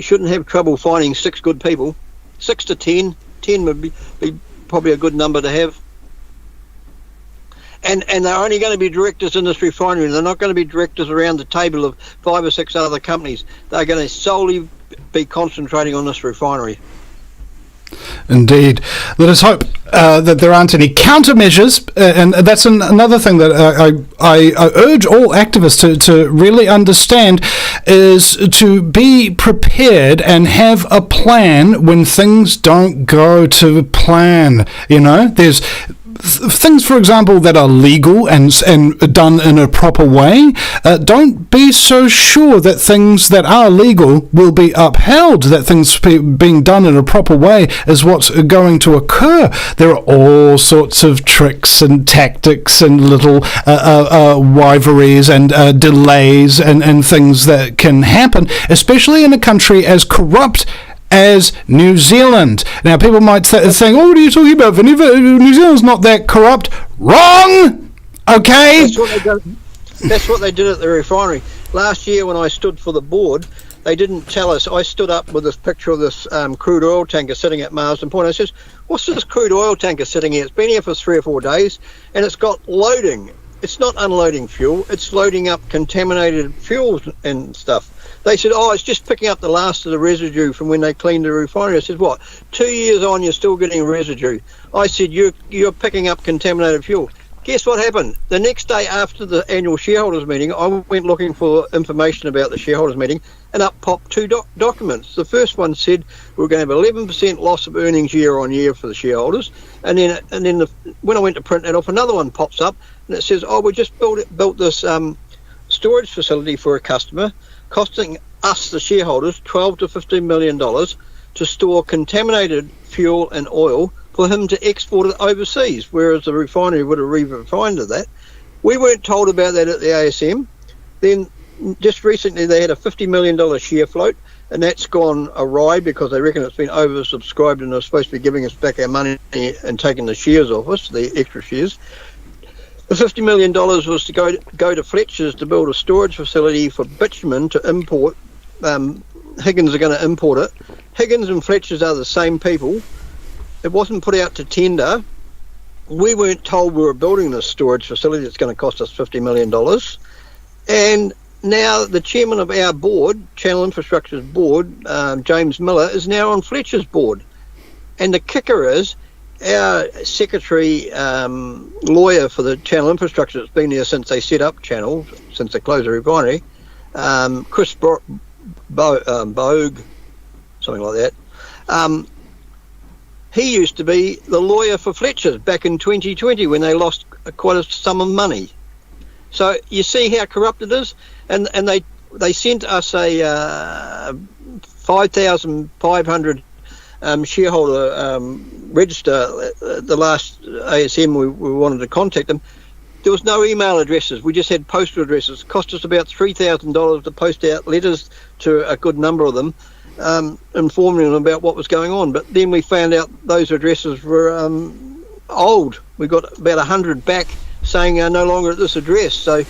shouldn't have trouble finding 6 good people. 6 to 10. 10 would be probably a good number to have. And they're only going to be directors in this refinery. They're not going to be directors around the table of 5 or 6 other companies. They're going to solely be concentrating on this refinery. Indeed. Let us hope that there aren't any countermeasures, and that's another thing that I urge all activists to really understand, is to be prepared and have a plan when things don't go to plan. You know, there's things, for example, that are legal and done in a proper way. Don't be so sure that things that are legal will be upheld, that things being done in a proper way is what's going to occur. There are all sorts of tricks and tactics and little wiveries and delays and things that can happen, especially in a country as corrupt as New Zealand. Now, people might say, oh, what are you talking about, Vinny? New Zealand's not that corrupt. Wrong! Okay? That's what they did at the refinery. Last year when I stood for the board, they didn't tell us. I stood up with this picture of this crude oil tanker sitting at Marsden Point. I says, what's this crude oil tanker sitting here? It's been here for 3 or 4 days, and it's got loading. It's not unloading fuel. It's loading up contaminated fuels and stuff. They said, oh, it's just picking up the last of the residue from when they cleaned the refinery. I said, what? 2 years on, you're still getting residue. I said, you're picking up contaminated fuel. Guess what happened? The next day after the annual shareholders meeting, I went looking for information about the shareholders meeting, and up popped 2 documents. The first one said we're going to have 11% loss of earnings year on year for the shareholders, and then when I went to print it off, another one pops up, and it says, oh, we just built this storage facility for a customer, costing us, the shareholders, $12 to $15 million to store contaminated fuel and oil for him to export it overseas, whereas the refinery would have refined that. We weren't told about that at the ASM. Then just recently they had a $50 million share float, and that's gone awry because they reckon it's been oversubscribed and they're supposed to be giving us back our money and taking the shares off us, the extra shares. The $50 million was to go to Fletcher's to build a storage facility for bitumen to import. Higgins are going to import it. Higgins and Fletcher's are the same people. It wasn't put out to tender. We weren't told we were building this storage facility that's going to cost us $50 million. And now the chairman of our board, Channel Infrastructure's board, James Miller, is now on Fletcher's board. And the kicker is, our secretary lawyer for the Channel Infrastructure that's been there since they set up Channel, since they closed the refinery, Chris Bogue, something like that, he used to be the lawyer for Fletcher's back in 2020 when they lost quite a sum of money. So you see how corrupt it is? And they sent us a 5,500 shareholder register. The last ASM we wanted to contact them. There was no email addresses. We just had postal addresses. It cost us about $3,000 to post out letters to a good number of them, informing them about what was going on. But then we found out those addresses were old. We got about 100 back saying no longer at this address. So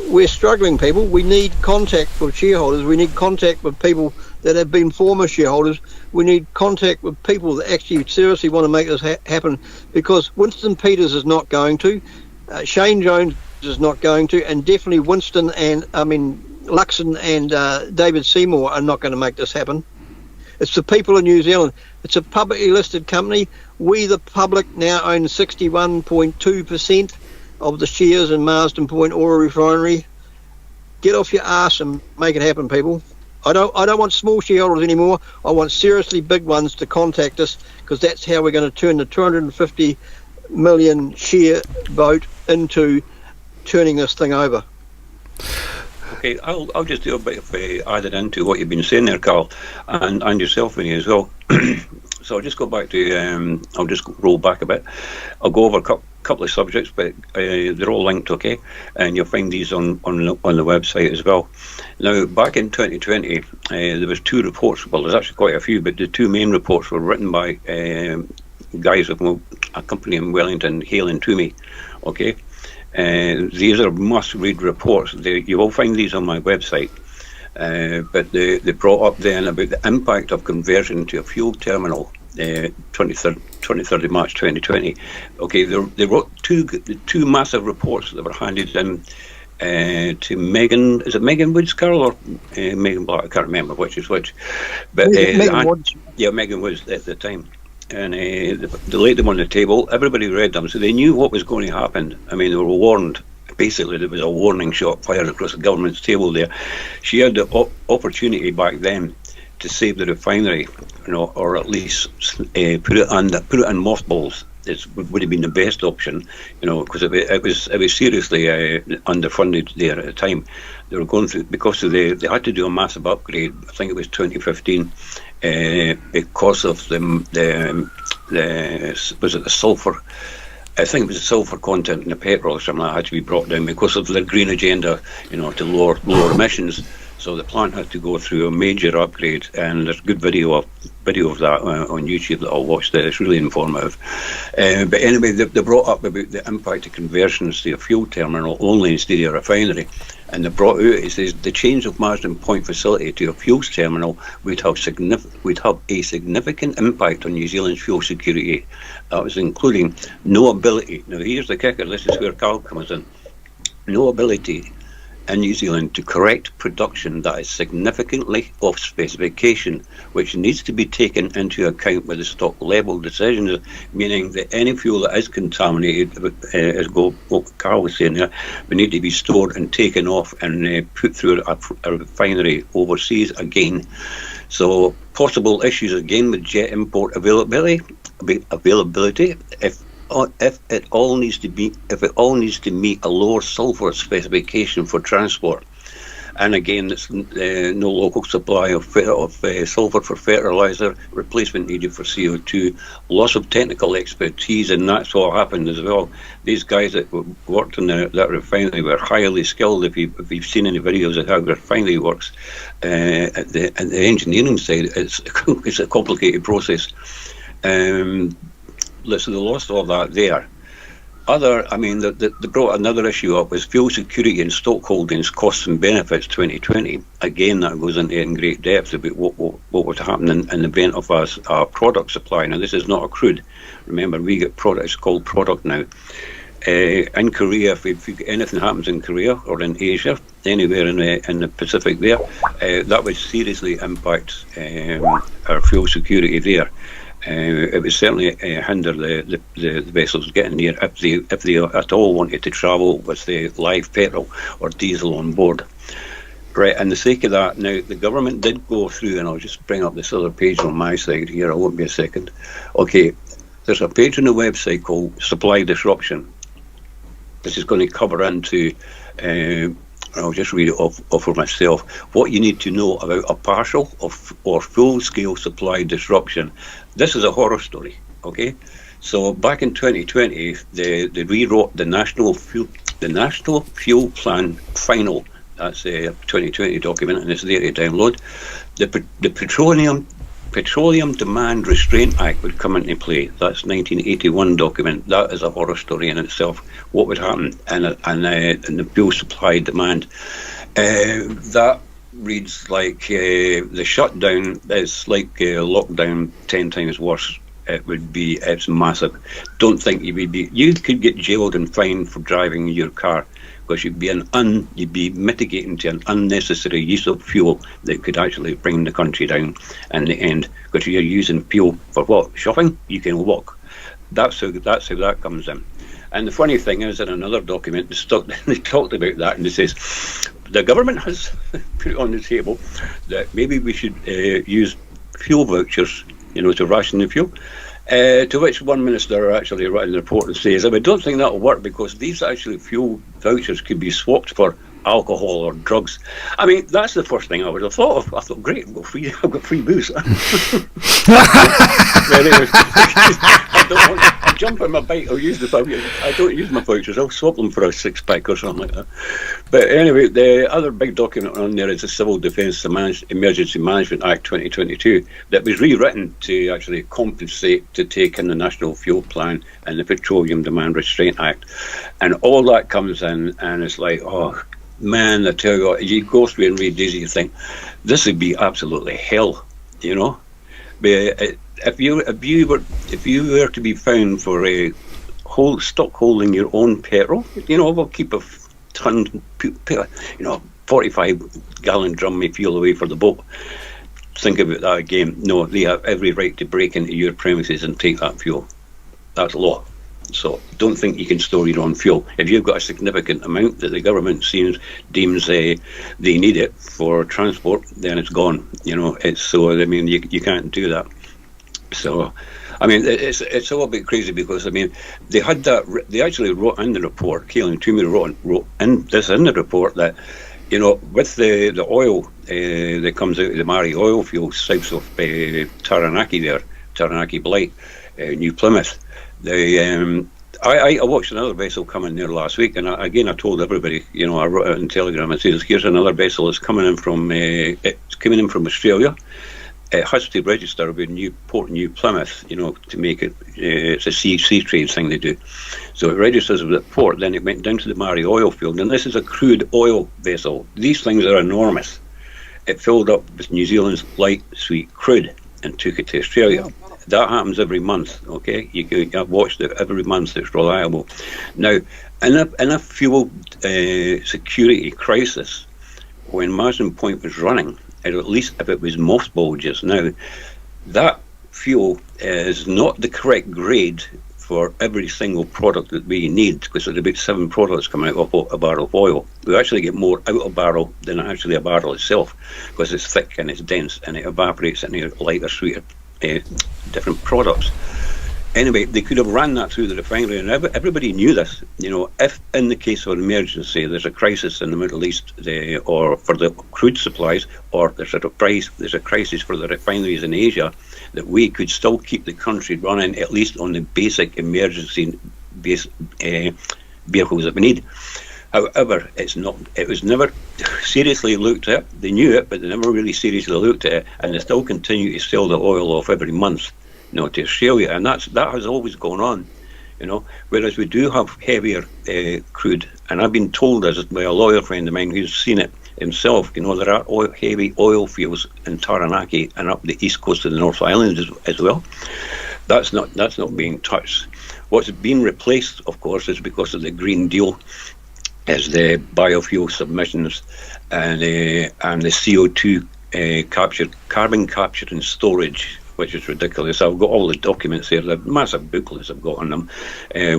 we're struggling, people. We need contact with shareholders. We need contact with people that have been former shareholders. We need contact with people that actually seriously want to make this happen, because Winston Peters is not going to, Shane Jones is not going to, and definitely Luxon and David Seymour are not going to make this happen. It's the people of New Zealand. It's a publicly listed company. We, the public, now own 61.2% of the shares in Marsden Point Oil Refinery. Get off your arse and make it happen, people. I don't want small shareholders anymore. I want seriously big ones to contact us, because that's how we're going to turn the 250 million share vote into turning this thing over. Okay, I'll just do a bit of added into what you've been saying there, Karl, and yourself, Vinny, as well. So I'll just go back to, I'll just roll back a bit. I'll go over a couple of subjects, but they're all linked, okay? And you'll find these on the website as well. Now, back in 2020, there was 2 reports. Well, there's actually quite a few, but the 2 main reports were written by guys of a company in Wellington, Hale and Toomey, okay? These are must-read reports. You will find these on my website. But they brought up then about the impact of conversion to a fuel terminal, 23rd of March 2020. Okay, they wrote two massive reports that were handed in to Megan. Is it Megan Woods, Carl, or Megan Black? I can't remember which is which. But Megan Woods. Yeah, Megan Woods at the time. And they laid them on the table. Everybody read them, so they knew what was going to happen. I mean, they were warned. Basically, there was a warning shot fired across the government's table there. She had the opportunity back then to save the refinery, or at least put it in mothballs. It would have been the best option, because it was seriously underfunded there at the time. They were going through, because they had to do a massive upgrade. I think it was 2015, because of the sulfur. I think it was the sulfur content in the petrol or something that had to be brought down because of their green agenda, to lower emissions. So the plant had to go through a major upgrade, and there's good video of that on YouTube that I'll watch there. It's really informative. But anyway, they brought up about the impact of conversions to a fuel terminal only instead of a refinery. And they brought out, it says, the change of Marsden Point facility to a fuels terminal would have a significant impact on New Zealand's fuel security. That was including no ability. Now here's the kicker, this is where Karl comes in. No ability in New Zealand to correct production that is significantly off specification, which needs to be taken into account with the stock level decisions, meaning that any fuel that is contaminated, as what Karl was saying there, would need to be stored and taken off and put through a refinery overseas again. So possible issues again with jet import availability, if it all needs to meet a lower sulfur specification for transport, and again, it's no local supply of sulfur for fertilizer, replacement needed for CO2, loss of technical expertise, and that's what happened as well. These guys that worked in that refinery were highly skilled. If you've seen any videos of how the refinery works, at the engineering side, it's a complicated process. So they lost all that there. They brought another issue up was fuel security and stock holdings, costs and benefits 2020. Again, that goes into in great depth about what would happen in the event of our product supply. Now, this is not a crude. Remember, we get products called product now. In Korea, if anything happens in Korea or in Asia, anywhere in the Pacific there, that would seriously impact our fuel security there. It would certainly hinder the vessels getting there if they at all wanted to travel with the live petrol or diesel on board. Right, and the sake of that, now the government did go through, and I'll just bring up this other page on my side here, it won't be a second. Okay, there's a page on the website called Supply Disruption. This is going to cover into, I'll just read it off for myself, what you need to know about a partial or full-scale supply disruption. This is a horror story, okay? So back in 2020, they rewrote the National Fuel Plan Final. That's a 2020 document, and it's there to download. The Petroleum Demand Restraint Act would come into play. That's 1981 document. That is a horror story in itself. What would happen in the fuel supply demand? That reads like the shutdown is like lockdown 10 times worse. It's massive. Don't think you could get jailed and fined for driving your car, because you'd be mitigating to an unnecessary use of fuel that could actually bring the country down in the end, because you're using fuel for what? Shopping? You can walk. That's how that comes in. And the funny thing is, in another document, they talked about that, and it says the government has put it on the table that maybe we should use fuel vouchers, to ration the fuel. To which one minister actually writing a report and says, I don't think that will work, because these actually fuel vouchers could be swapped for alcohol or drugs. I mean, that's the first thing I would have thought of. I thought, great, I've got free booze. Anyway, I'll jump on my bike, I'll use the vouchers. I don't use my vouchers, I'll swap them for a 6-pack or something like that. But anyway, the other big document on there is the Civil Defence Emergency Management Act 2022 that was rewritten to actually compensate to take in the National Fuel Plan and the Petroleum Demand Restraint Act. And all that comes in, and it's like, man, I tell you what, you go through and read these, you think this would be absolutely hell, you know. But if you were to be found for a stock holding your own petrol, you know, we'll keep a ton, you know, 45-gallon drum of fuel away for the boat. Think about that again. No, they have every right to break into your premises and take that fuel. That's law. So don't think you can store your own fuel. If you've got a significant amount that the government deems they need it for transport, then it's gone. You know, it's so. I mean, you can't do that. So, I mean, it's a little bit crazy because I mean, they had that. They actually wrote in the report. Keelan and Toomey wrote in the report that, you know, with the oil that comes out of the Mari oil fields south of Taranaki there, Taranaki Blight, New Plymouth. I watched another vessel come in there last week, and I told everybody, you know, I wrote out in Telegram and said, here's another vessel that's coming in from Australia. It has to register with Port New Plymouth, you know, to make it. It's a sea trade thing they do. So it registers with the port. Then it went down to the Mari oil field, and this is a crude oil vessel. These things are enormous. It filled up with New Zealand's light sweet crude and took it to Australia. That happens every month, okay? I've watched it every month. It's reliable. Now, in a fuel security crisis, when Marsden Point was running, or at least if it was mothballed just now, that fuel is not the correct grade for every single product that we need, because there's about 7 products coming out of a barrel of oil. We actually get more out of a barrel than actually a barrel itself, because it's thick and it's dense and it evaporates into lighter, sweeter, different products. Anyway, they could have ran that through the refinery, and everybody knew this. You know, if in the case of an emergency, there's a crisis in the Middle East, or for the crude supplies, or there's a crisis for the refineries in Asia, that we could still keep the country running at least on the basic emergency vehicles that we need. However, it was never seriously looked at. They knew it, but they never really seriously looked at it, and they still continue to sell the oil off every month, you know, to Australia, and that has always gone on, you know. Whereas we do have heavier crude, and I've been told this by a lawyer friend of mine who's seen it himself. You know, there are heavy oil fields in Taranaki and up the east coast of the North Island as well. That's not being touched. What's been replaced, of course, is because of the Green Deal, is the biofuel submissions and the CO2 carbon capture and storage, which is ridiculous. I've got all the documents there, the massive booklets I've got on them,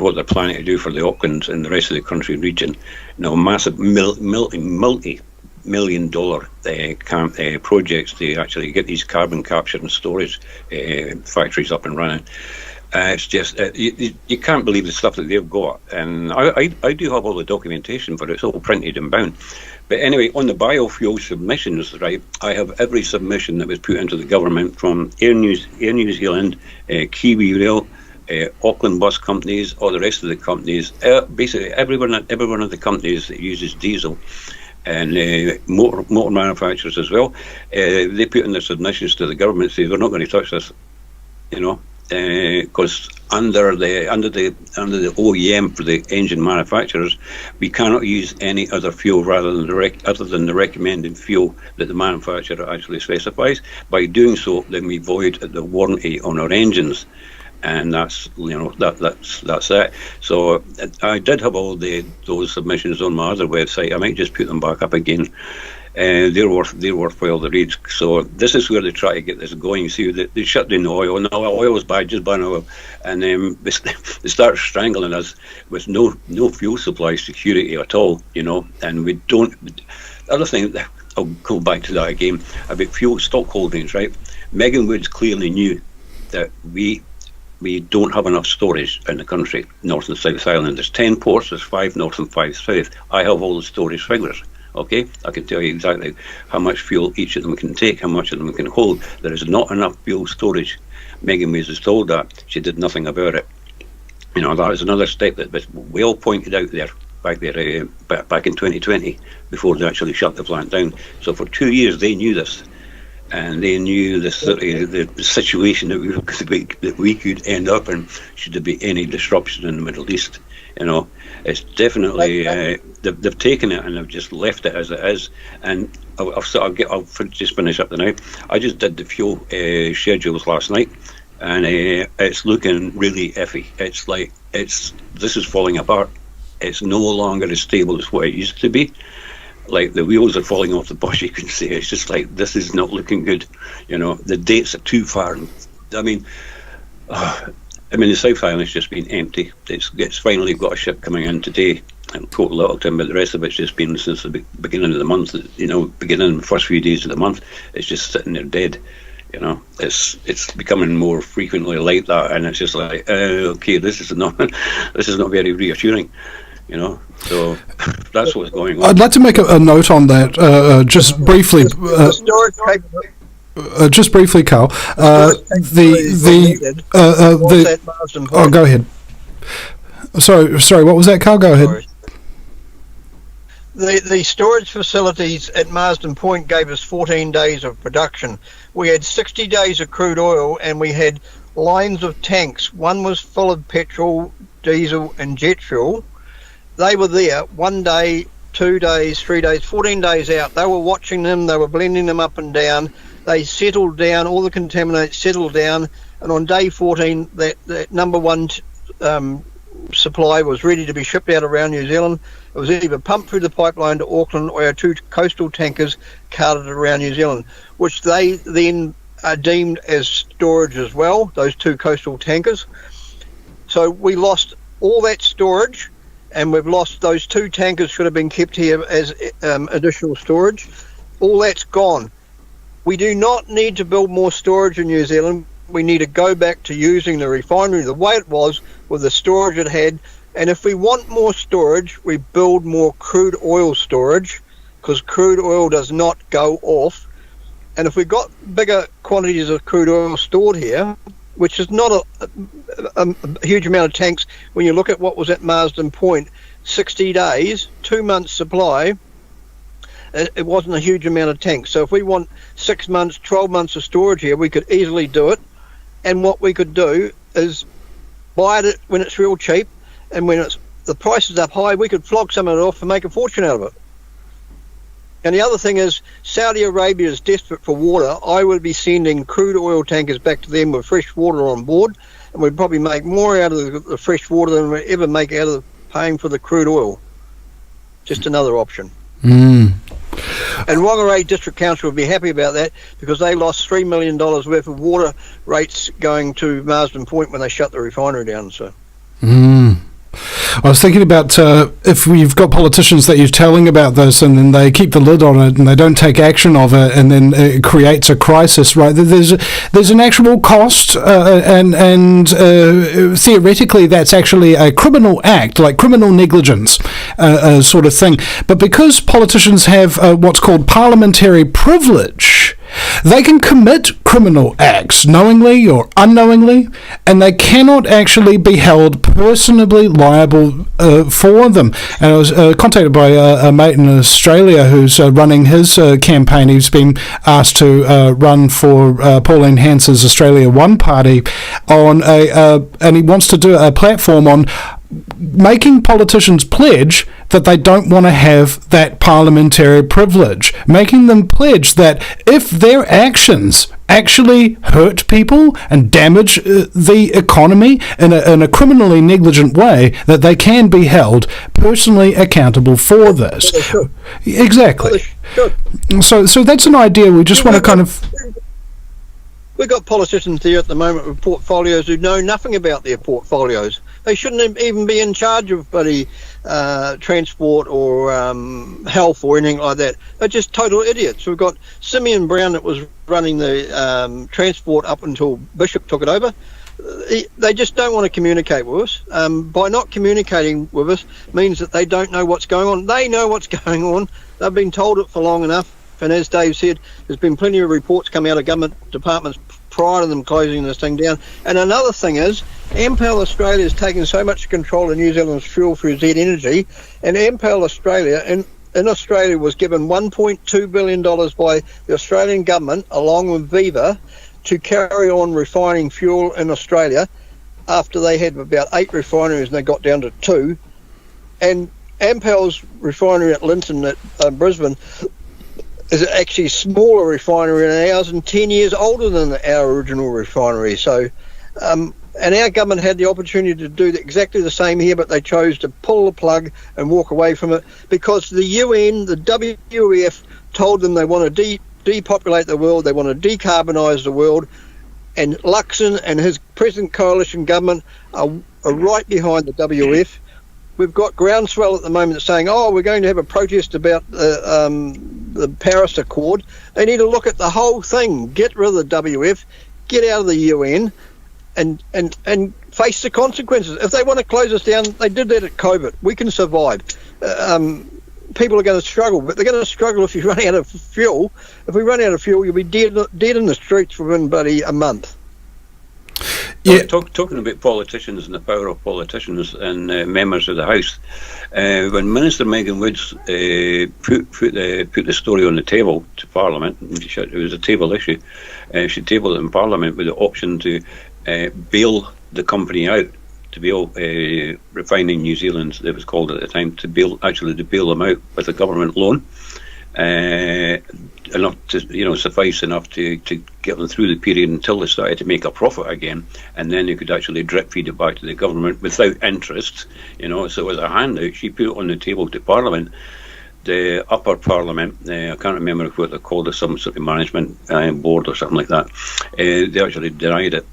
what they're planning to do for the Auckland and the rest of the country region. You know, massive multi-million-dollar projects to actually get these carbon capture and storage factories up and running. It's just, you can't believe the stuff that they've got. And I do have all the documentation for it. It's all printed and bound. But anyway, on the biofuel submissions, right, I have every submission that was put into the government from Air New Zealand, Kiwi Rail, Auckland bus companies, all the rest of the companies, basically every one of the companies that uses diesel, and motor manufacturers as well. They put in their submissions to the government, say they're not going to touch this, you know. Because under the OEM for the engine manufacturers, we cannot use any other fuel other than the recommended fuel that the manufacturer actually specifies. By doing so, then we void the warranty on our engines, and that's, you know, that's it. So I did have all those submissions on my other website. I might just put them back up again. They're worthwhile to read. So this is where they try to get this going. See, they shut down the oil. No, oil is bad, just ban oil. And they start strangling us with no fuel supply security at all, you know. And we don't. The other thing, I'll go back to that again, about fuel stock holdings, right? Megan Woods clearly knew that we don't have enough storage in the country, North and South Island. There's 10 ports, there's 5 North and 5 South. I have all the storage figures. Okay, I can tell you exactly how much fuel each of them can take, how much of them can hold. There is not enough fuel storage. Megan Woods was told that. She did nothing about it. You know, that is another step that was well pointed out there back in 2020, before they actually shut the plant down. So for 2 years they knew this, and they knew the situation that we could end up in should there be any disruption in the Middle East. It's definitely they've taken it and they've just left it as it is. And I'll just finish up the night. I just did the fuel schedules last night, and it's looking really iffy. It's like this is falling apart. It's no longer as stable as what it used to be. Like the wheels are falling off the bus, you can say. It's just like, this is not looking good. The dates are too far. I mean, the South Island's just been empty. It's finally got a ship coming in today, and Port Littleton, but the rest of it's just been since the beginning of the month. Beginning the first few days of the month, it's just sitting there dead. It's becoming more frequently like that, and it's just like, okay, this is not very reassuring. So that's what's going on. I'd like to make a note on that, just briefly. Just briefly, Karl. Go ahead. Sorry. What was that, Karl? Go ahead. The storage facilities at Marsden Point gave us 14 days of production. We had 60 days of crude oil, and we had lines of tanks. One was full of petrol, diesel, and jet fuel. They were there 1 day, 2 days, 3 days, 14 days out. They were watching them. They were blending them up and down. They settled down. All the contaminants settled down. And on day 14, that number one supply was ready to be shipped out around New Zealand. It was either pumped through the pipeline to Auckland, or our 2 coastal tankers carted around New Zealand, which they then are deemed as storage as well, those 2 coastal tankers. So we lost all that storage, and we've lost those 2 tankers should have been kept here as additional storage. All that's gone. We do not need to build more storage in New Zealand. We need to go back to using the refinery the way it was, with the storage it had. And if we want more storage, we build more crude oil storage, because crude oil does not go off. And if we've got bigger quantities of crude oil stored here, which is not a huge amount of tanks, when you look at what was at Marsden Point, 60 days, 2 months supply, it wasn't a huge amount of tanks. So if we want 6 months, 12 months of storage here, we could easily do it. And what we could do is buy it when it's real cheap, and when the price is up high, we could flog some of it off and make a fortune out of it. And the other thing is, Saudi Arabia is desperate for water. I would be sending crude oil tankers back to them with fresh water on board, and we'd probably make more out of the fresh water than we ever make out of paying for the crude oil. Just another option. And Whangarei District Council would be happy about that, because they lost $3 million worth of water rates going to Marsden Point when they shut the refinery down. So. I was thinking about if we've got politicians that you're telling about this, and then they keep the lid on it and they don't take action of it, and then it creates a crisis, right? There's an actual cost, and theoretically that's actually a criminal act, like criminal negligence sort of thing. But because politicians have what's called parliamentary privilege, they can commit criminal acts knowingly or unknowingly, and they cannot actually be held personally liable for them. And I was contacted by a mate in Australia who's running his campaign. He's been asked to run for Pauline Hans's Australia One party and he wants to do a platform on making politicians pledge that they don't want to have that parliamentary privilege, making them pledge that if their actions actually hurt people and damage the economy in a criminally negligent way, that they can be held personally accountable for this. Exactly. So that's an idea we just want to kind of... We've got politicians here at the moment with portfolios who know nothing about their portfolios. They shouldn't even be in charge of bloody transport or health or anything like that. They're just total idiots. We've got Simeon Brown that was running the transport up until Bishop took it over. They just don't want to communicate with us. By not communicating with us means that they don't know what's going on. They know what's going on. They've been told it for long enough. And as Dave said, there's been plenty of reports coming out of government departments prior to them closing this thing down. And another thing is, Ampel Australia is taking so much control of New Zealand's fuel through Z Energy, and Ampel Australia, and in Australia was given $1.2 billion by the Australian government, along with Viva, to carry on refining fuel in Australia after they had about 8 refineries and they got down to 2. And Ampal's refinery at Linton at Brisbane is actually a smaller refinery than ours and 10 years older than our original refinery. So, and our government had the opportunity to do exactly the same here, but they chose to pull the plug and walk away from it because the UN, the WEF, told them they want to depopulate the world, they want to decarbonise the world, and Luxon and his present coalition government are right behind the WEF. We've got groundswell at the moment saying, oh, we're going to have a protest about the Paris Accord. They need to look at the whole thing, get rid of the WEF, get out of the UN, and face the consequences. If they want to close us down, they did that at COVID. We can survive. People are going to struggle, but they're going to struggle if you run out of fuel. If we run out of fuel, you'll be dead in the streets within a month. Yeah. Talking about politicians and the power of politicians and members of the House, when Minister Megan Woods put the story on the table to Parliament, it was a table issue, she tabled it in Parliament with the option to bail the company out, to bail Refining New Zealand, it was called at the time, to bail them out with a government loan. Enough to suffice enough to get them through the period until they started to make a profit again, and then you could actually drip feed it back to the government without interest. So it was a handout. She put it on the table to Parliament. The upper Parliament, I can't remember what they're called, some sort of management board or something like that. They actually denied it,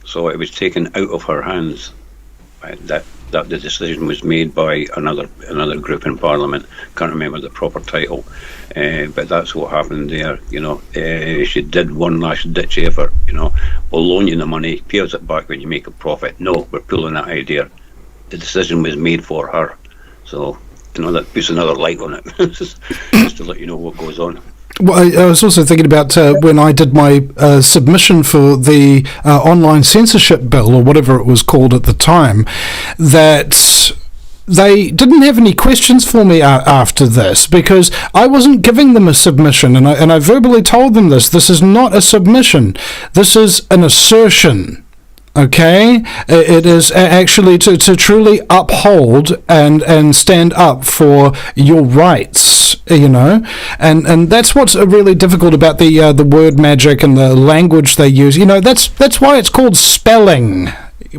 so it was taken out of her hands. That the decision was made by another group in Parliament. Can't remember the proper title, but that's what happened there. She did one last ditch effort. We'll loan you the money, pay us it back when you make a profit. No, we're pulling that idea. The decision was made for her, so that puts another light on it, just to let you know what goes on. Well, I was also thinking about when I did my submission for the online censorship bill, or whatever it was called at the time, that they didn't have any questions for me after this, because I wasn't giving them a submission, and I verbally told them this is not a submission, this is an assertion. Okay, it is actually to truly uphold and stand up for your rights, and that's what's really difficult about the word magic and the language they use. That's why it's called spelling,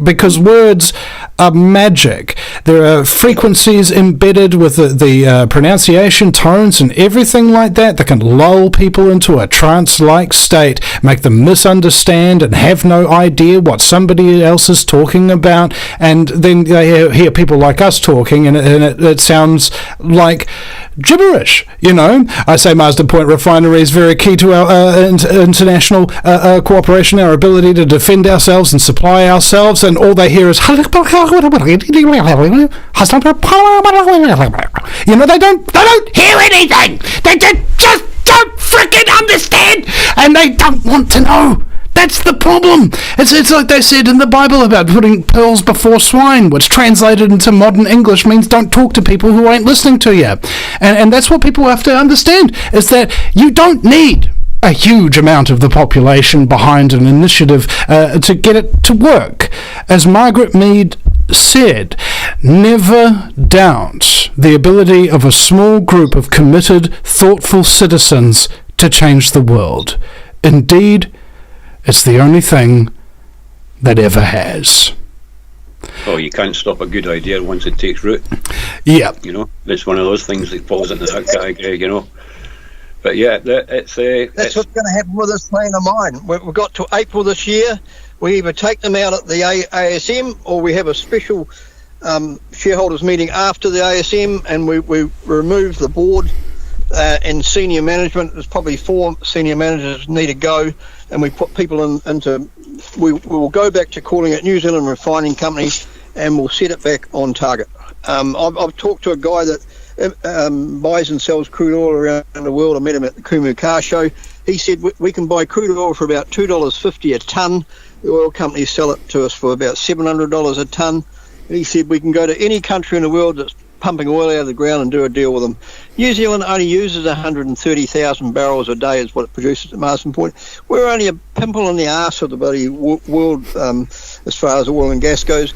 because words are magic. There are frequencies embedded with the pronunciation, tones, and everything like that can lull people into a trance-like state, make them misunderstand and have no idea what somebody else is talking about, and then they hear people like us talking, and it sounds like gibberish. I say Marsden Point Refinery is very key to our international cooperation, our ability to defend ourselves and supply ourselves, and all they hear is they don't hear anything. They just don't freaking understand, and they don't want to know. That's the problem. It's like they said in the Bible about putting pearls before swine, which translated into modern English means don't talk to people who ain't listening to you. And that's what people have to understand, is that you don't need a huge amount of the population behind an initiative to get it to work. As Margaret Mead said, never doubt the ability of a small group of committed, thoughtful citizens to change the world. Indeed, it's the only thing that ever has. Oh, you can't stop a good idea once it takes root. Yeah. It's one of those things that falls into that category, But yeah, that's what's going to happen with this plan of mine. We've got to April this year. We either take them out at the ASM, or we have a special shareholders meeting after the ASM, and we remove the board and senior management. There's probably 4 senior managers need to go, and we put people into. We will go back to calling it New Zealand Refining Company, and we'll set it back on target. I've talked to a guy that buys and sells crude oil around the world. I met him at the Kumu Car Show. He said we can buy crude oil for about $2.50 a tonne. The oil companies sell it to us for about $700 a tonne. And he said we can go to any country in the world that's pumping oil out of the ground and do a deal with them. New Zealand only uses 130,000 barrels a day is what it produces at Marsden Point. We're only a pimple in the arse of the bloody world as far as oil and gas goes.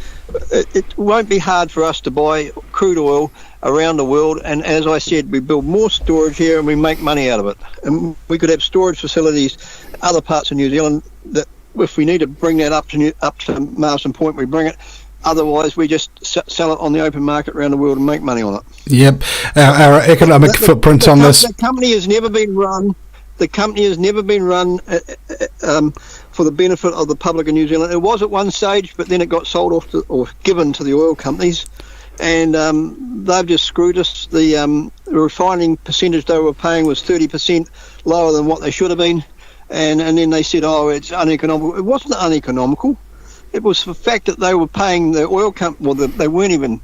It won't be hard for us to buy crude oil around the world, and as I said, we build more storage here and we make money out of it. And we could have storage facilities other parts of New Zealand that if we need to bring that up to Marsden Point, we bring it. Otherwise, we just sell it on the open market around the world and make money on it. Yep, our economic footprint on this. The company has never been run. The company has never been run for the benefit of the public of New Zealand. It was at one stage, but then it got sold off or given to the oil companies, and they've just screwed us. The refining percentage they were paying was 30% lower than what they should have been, and then they said, "Oh, it's uneconomical." It wasn't uneconomical. It was the fact that they were paying the oil company. Well, they weren't even.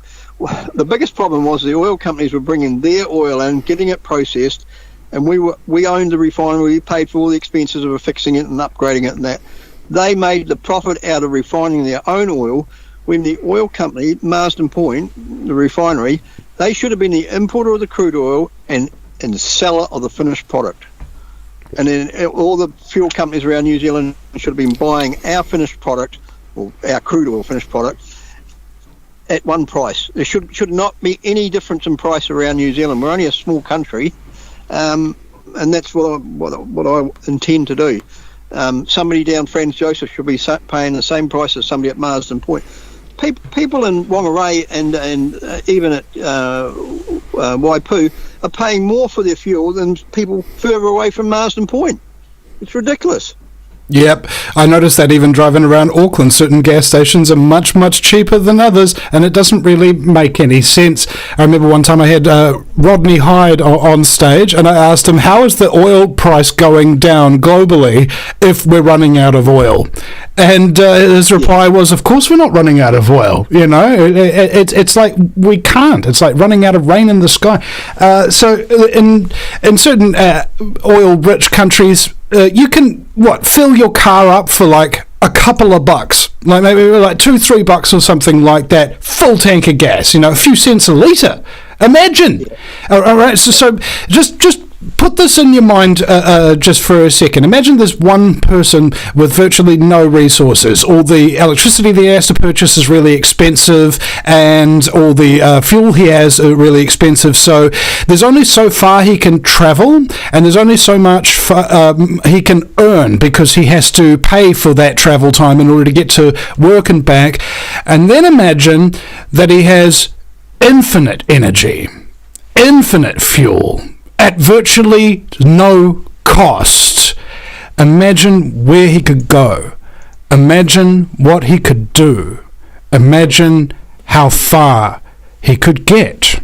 The biggest problem was the oil companies were bringing their oil in, getting it processed, and we owned the refinery. We paid for all the expenses of fixing it and upgrading it, and that. They made the profit out of refining their own oil. When the oil company, Marsden Point, the refinery, they should have been the importer of the crude oil and the seller of the finished product. And then all the fuel companies around New Zealand should have been buying our finished product, or our crude oil finished product, at one price. There should not be any difference in price around New Zealand. We're only a small country, and that's what I intend to do. Somebody down Franz Joseph should be paying the same price as somebody at Marsden Point. People in Whangarei and even at Waipu are paying more for their fuel than people further away from Marsden Point. It's ridiculous. Yep, I noticed that even driving around Auckland, certain gas stations are much, much cheaper than others, and it doesn't really make any sense. I remember one time I had Rodney Hyde on stage, and I asked him, how is the oil price going down globally if we're running out of oil? And his reply was, of course we're not running out of oil, you know. It's like we can't. It's like running out of rain in the sky. So in certain oil-rich countries, you can fill your car up for like a couple of bucks, like maybe like $2-3 or something like that, full tank of gas, a few cents a litre. Imagine. All right, so just put this in your mind just for a second. Imagine there's one person with virtually no resources. All the electricity that he has to purchase is really expensive, and all the fuel he has are really expensive. So there's only so far he can travel, and there's only so much he can earn because he has to pay for that travel time in order to get to work and back. And then imagine that he has infinite energy, infinite fuel, at virtually no cost. Imagine where he could go. Imagine what he could do. Imagine how far he could get.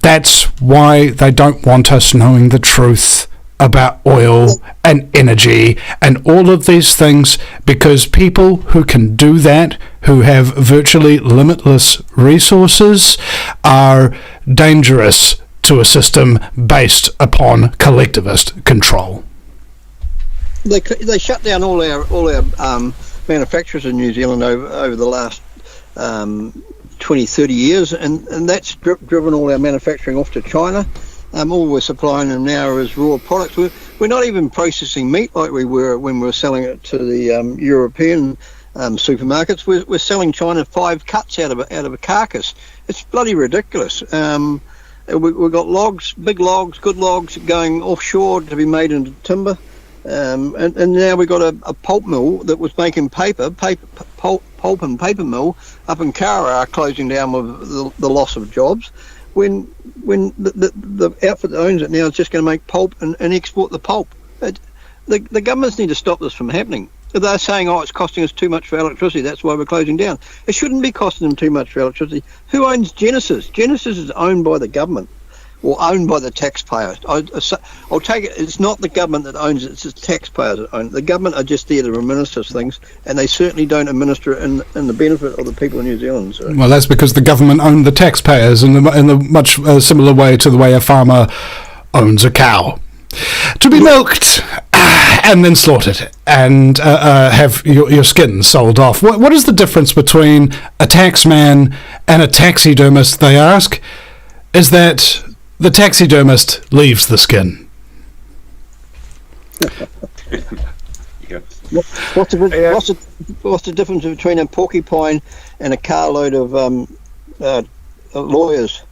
That's why they don't want us knowing the truth about oil and energy and all of these things, because people who can do that, who have virtually limitless resources, are dangerous to a system based upon collectivist control. They shut down all our manufacturers in New Zealand over the last 20-30 years, and that's driven all our manufacturing off to China. All we're supplying them now is raw products. We're not even processing meat like we were when we were selling it to the European supermarkets. We're selling China 5 cuts out of a carcass. It's bloody ridiculous. We've got logs, big logs, good logs going offshore to be made into timber, and now we've got a pulp mill that was making pulp and paper mill up in Kara closing down with the loss of jobs. When the outfit that owns it now is just going to make pulp and export the pulp. The governments need to stop this from happening. They're saying, it's costing us too much for electricity, that's why we're closing down. It shouldn't be costing them too much for electricity. Who owns Genesis? Genesis is owned by the government, or owned by the taxpayers. I'll take it, it's not the government that owns it, it's the taxpayers that own it. The government are just there to administer things, and they certainly don't administer it in the benefit of the people of New Zealand. So. Well, that's because the government own the taxpayers in a much similar way to the way a farmer owns a cow. To be milked and then slaughtered and have your skin sold off. What is the difference between a taxman and a taxidermist, they ask, is that the taxidermist leaves the skin. Yeah. What's the difference between a porcupine and a carload of lawyers?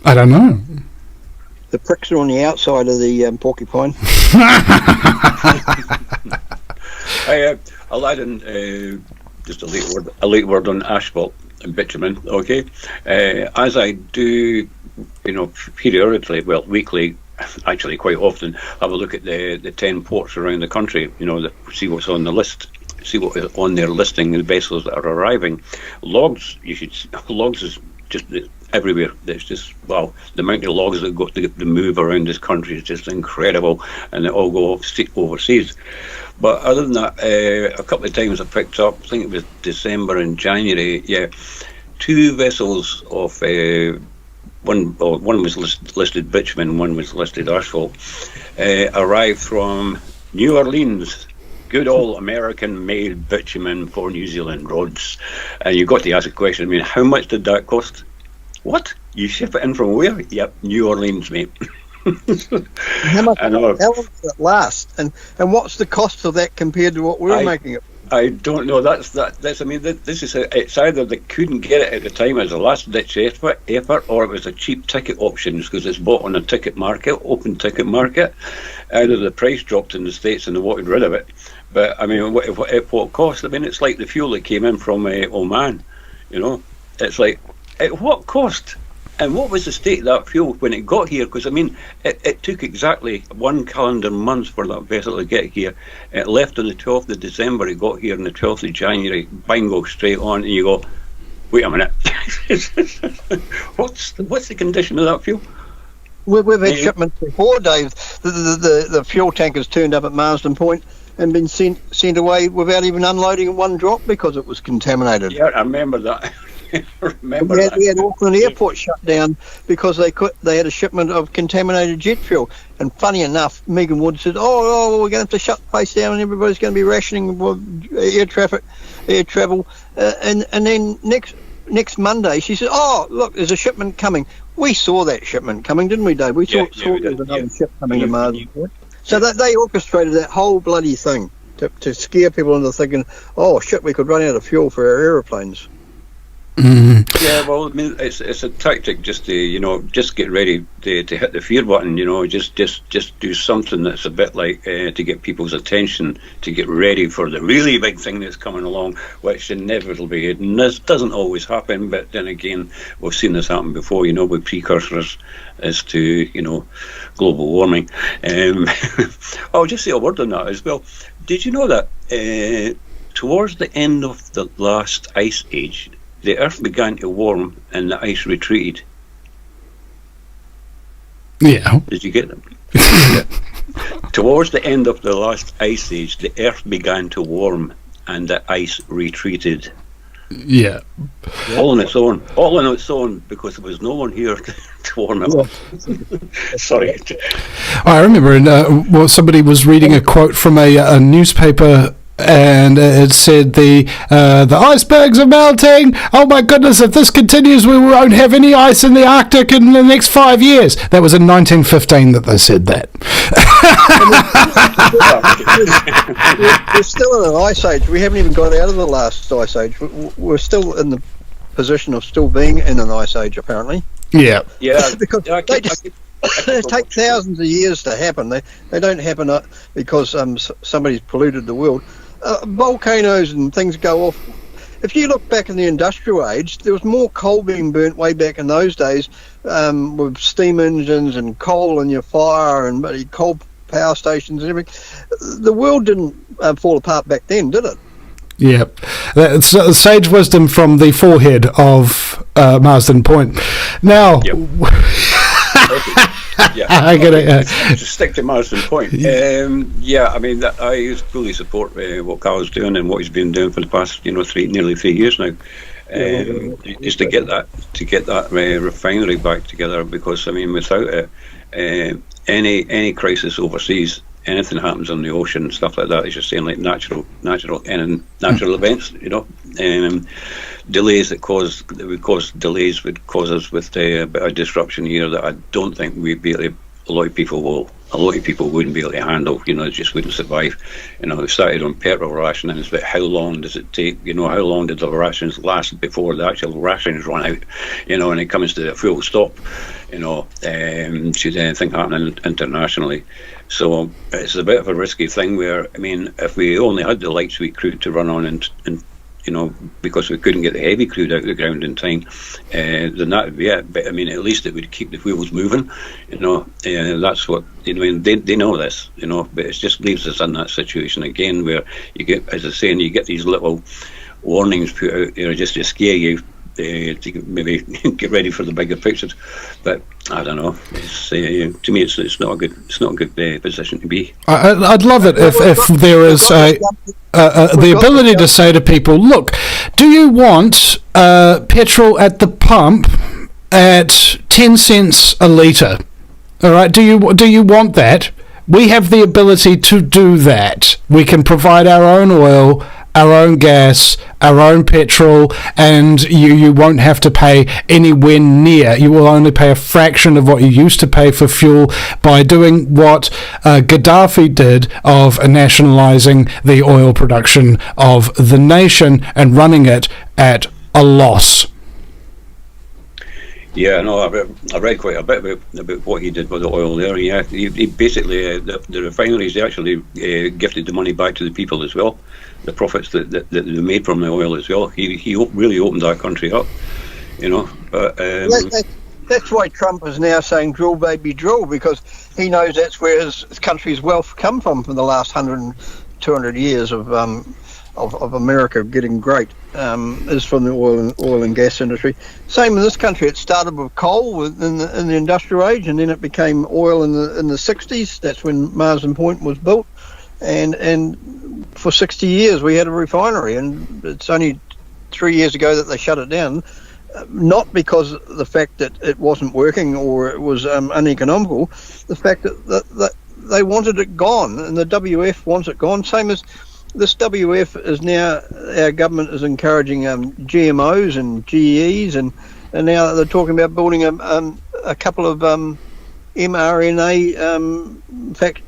I don't know. The pricks are on the outside of the porcupine. I'll add in just a late word on asphalt and bitumen. Okay, as I do, periodically, well, weekly, actually quite often, have a look at the 10 ports around the country. See what's on the list. See what is on their listing, the vessels that are arriving. Logs is just everywhere. There's just, wow, the amount of logs that got to move around this country is just incredible, and they all go overseas. But other than that, a couple of times I picked up, I think it was December and January, 2 vessels of one was listed bitumen, one was listed asphalt, arrived from New Orleans. Good old American-made bitumen for New Zealand roads. And you've got to ask the question, how much did that cost? What? You ship it in from where? Yep, New Orleans, mate. How long does it last? And what's the cost of that compared to what we're making it? I don't know. This is it's either they couldn't get it at the time as a last-ditch effort, or it was a cheap ticket options because it's bought on a ticket market, open ticket market. Either the price dropped in the States and they wanted rid of it. But what cost? It's like the fuel that came in from Oman. It's like, at what cost? And what was the state of that fuel when it got here? Because it took exactly 1 calendar month for that vessel to get here. It left on the 12th of December. It got here on the 12th of January. Bingo, straight on, and you go, wait a minute. What's the condition of that fuel? We've had shipments before, Dave. The fuel tankers turned up at Marsden Point and been sent away without even unloading one drop because it was contaminated. Yeah, I remember that. We had Auckland Airport shut down because they had a shipment of contaminated jet fuel. And funny enough, Megan Wood said, "Oh, we're going to have to shut the place down, and everybody's going to be rationing air travel." And then next Monday, she said, "Oh, look, there's a shipment coming." We saw that shipment coming, didn't we, Dave? We saw there was another ship coming to Marsden Point. So they orchestrated that whole bloody thing to scare people into thinking, "Oh shit, we could run out of fuel for our aeroplanes." Mm. Yeah, well, it's a tactic just to just get ready to hit the fear button. Just do something that's a bit like to get people's attention, to get ready for the really big thing that's coming along, which inevitably and this doesn't always happen. But then again, we've seen this happen before. With precursors as to global warming. I'll just say a word on that as well. Did you know that towards the end of the last ice age, the Earth began to warm and the ice retreated? Yeah. Did you get them? Yeah. Towards the end of the last ice age, the Earth began to warm and the ice retreated. Yeah. All on its own, because there was no one here to warm it up. Sorry. I remember somebody was reading a quote from a newspaper, and it said the icebergs are melting. Oh my goodness, if this continues, we won't have any ice in the Arctic in the next 5 years. That was in 1915 that they said that. We're still in an ice age. We haven't even got out of the last ice age. We're still in the position of still being in an ice age, apparently. Yeah. Yeah. Because they take thousands of years to happen. They don't happen because somebody's polluted the world. Volcanoes and things go off. If you look back in the industrial age, there was more coal being burnt way back in those days, with steam engines and coal in your fire and coal power stations and everything. The world didn't fall apart back then, did it? Yeah, that's sage wisdom from the forehead of Marsden Point. Now, yep. Yeah, I get it. Just stick to Marsden Point. I fully support what Karl's doing and what he's been doing for the past, nearly 3 years now. Is to get that refinery back together, because without it, any crisis overseas anything happens on the ocean, stuff like that, as you're saying, like natural events, delays that would cause delays would cause us with a bit of disruption here that I don't think we'd be able to, a lot of people wouldn't be able to handle, it just wouldn't survive. They started on petrol rationing. It's about how long does it take, how long did the rations last before the actual rations run out, and it comes to a full stop, should anything happen internationally. So it's a bit of a risky thing where, if we only had the light sweet crude to run on and because we couldn't get the heavy crude out of the ground in time, then that would be it. But at least it would keep the wheels moving. That's what they know this. But it just leaves us in that situation again, where you get, as I was saying, you get these little warnings put out there just to scare you. To maybe get ready for the bigger pictures, but I don't know. To me, it's not a good position to be. I'd love it if there is the ability to say to people, look, do you want petrol at the pump at 10 cents a litre? All right, do you want that? We have the ability to do that. We can provide our own oil, our own gas, our own petrol, and you won't have to pay anywhere near. You will only pay a fraction of what you used to pay for fuel by doing what Gaddafi did of nationalising the oil production of the nation and running it at a loss. Yeah, no, I read quite a bit about what he did with the oil there. Yeah, he basically, the refineries, they actually gifted the money back to the people as well. The profits that they made from the oil as well. He really opened our country up, But that's why Trump is now saying drill, baby, drill, because he knows that's where his country's wealth come from for the last 100 and 200 years of America getting great, is from the oil and gas industry. Same in this country. It started with coal in the industrial age, and then it became oil in the 60s. That's when Marsden Point was built, and for 60 years we had a refinery, and it's only 3 years ago that they shut it down, not because of the fact that it wasn't working or it was uneconomical, the fact that they wanted it gone, and the WF wants it gone. Same as this WF is now, our government is encouraging GMOs and GEs, and now they're talking about building a couple of mRNA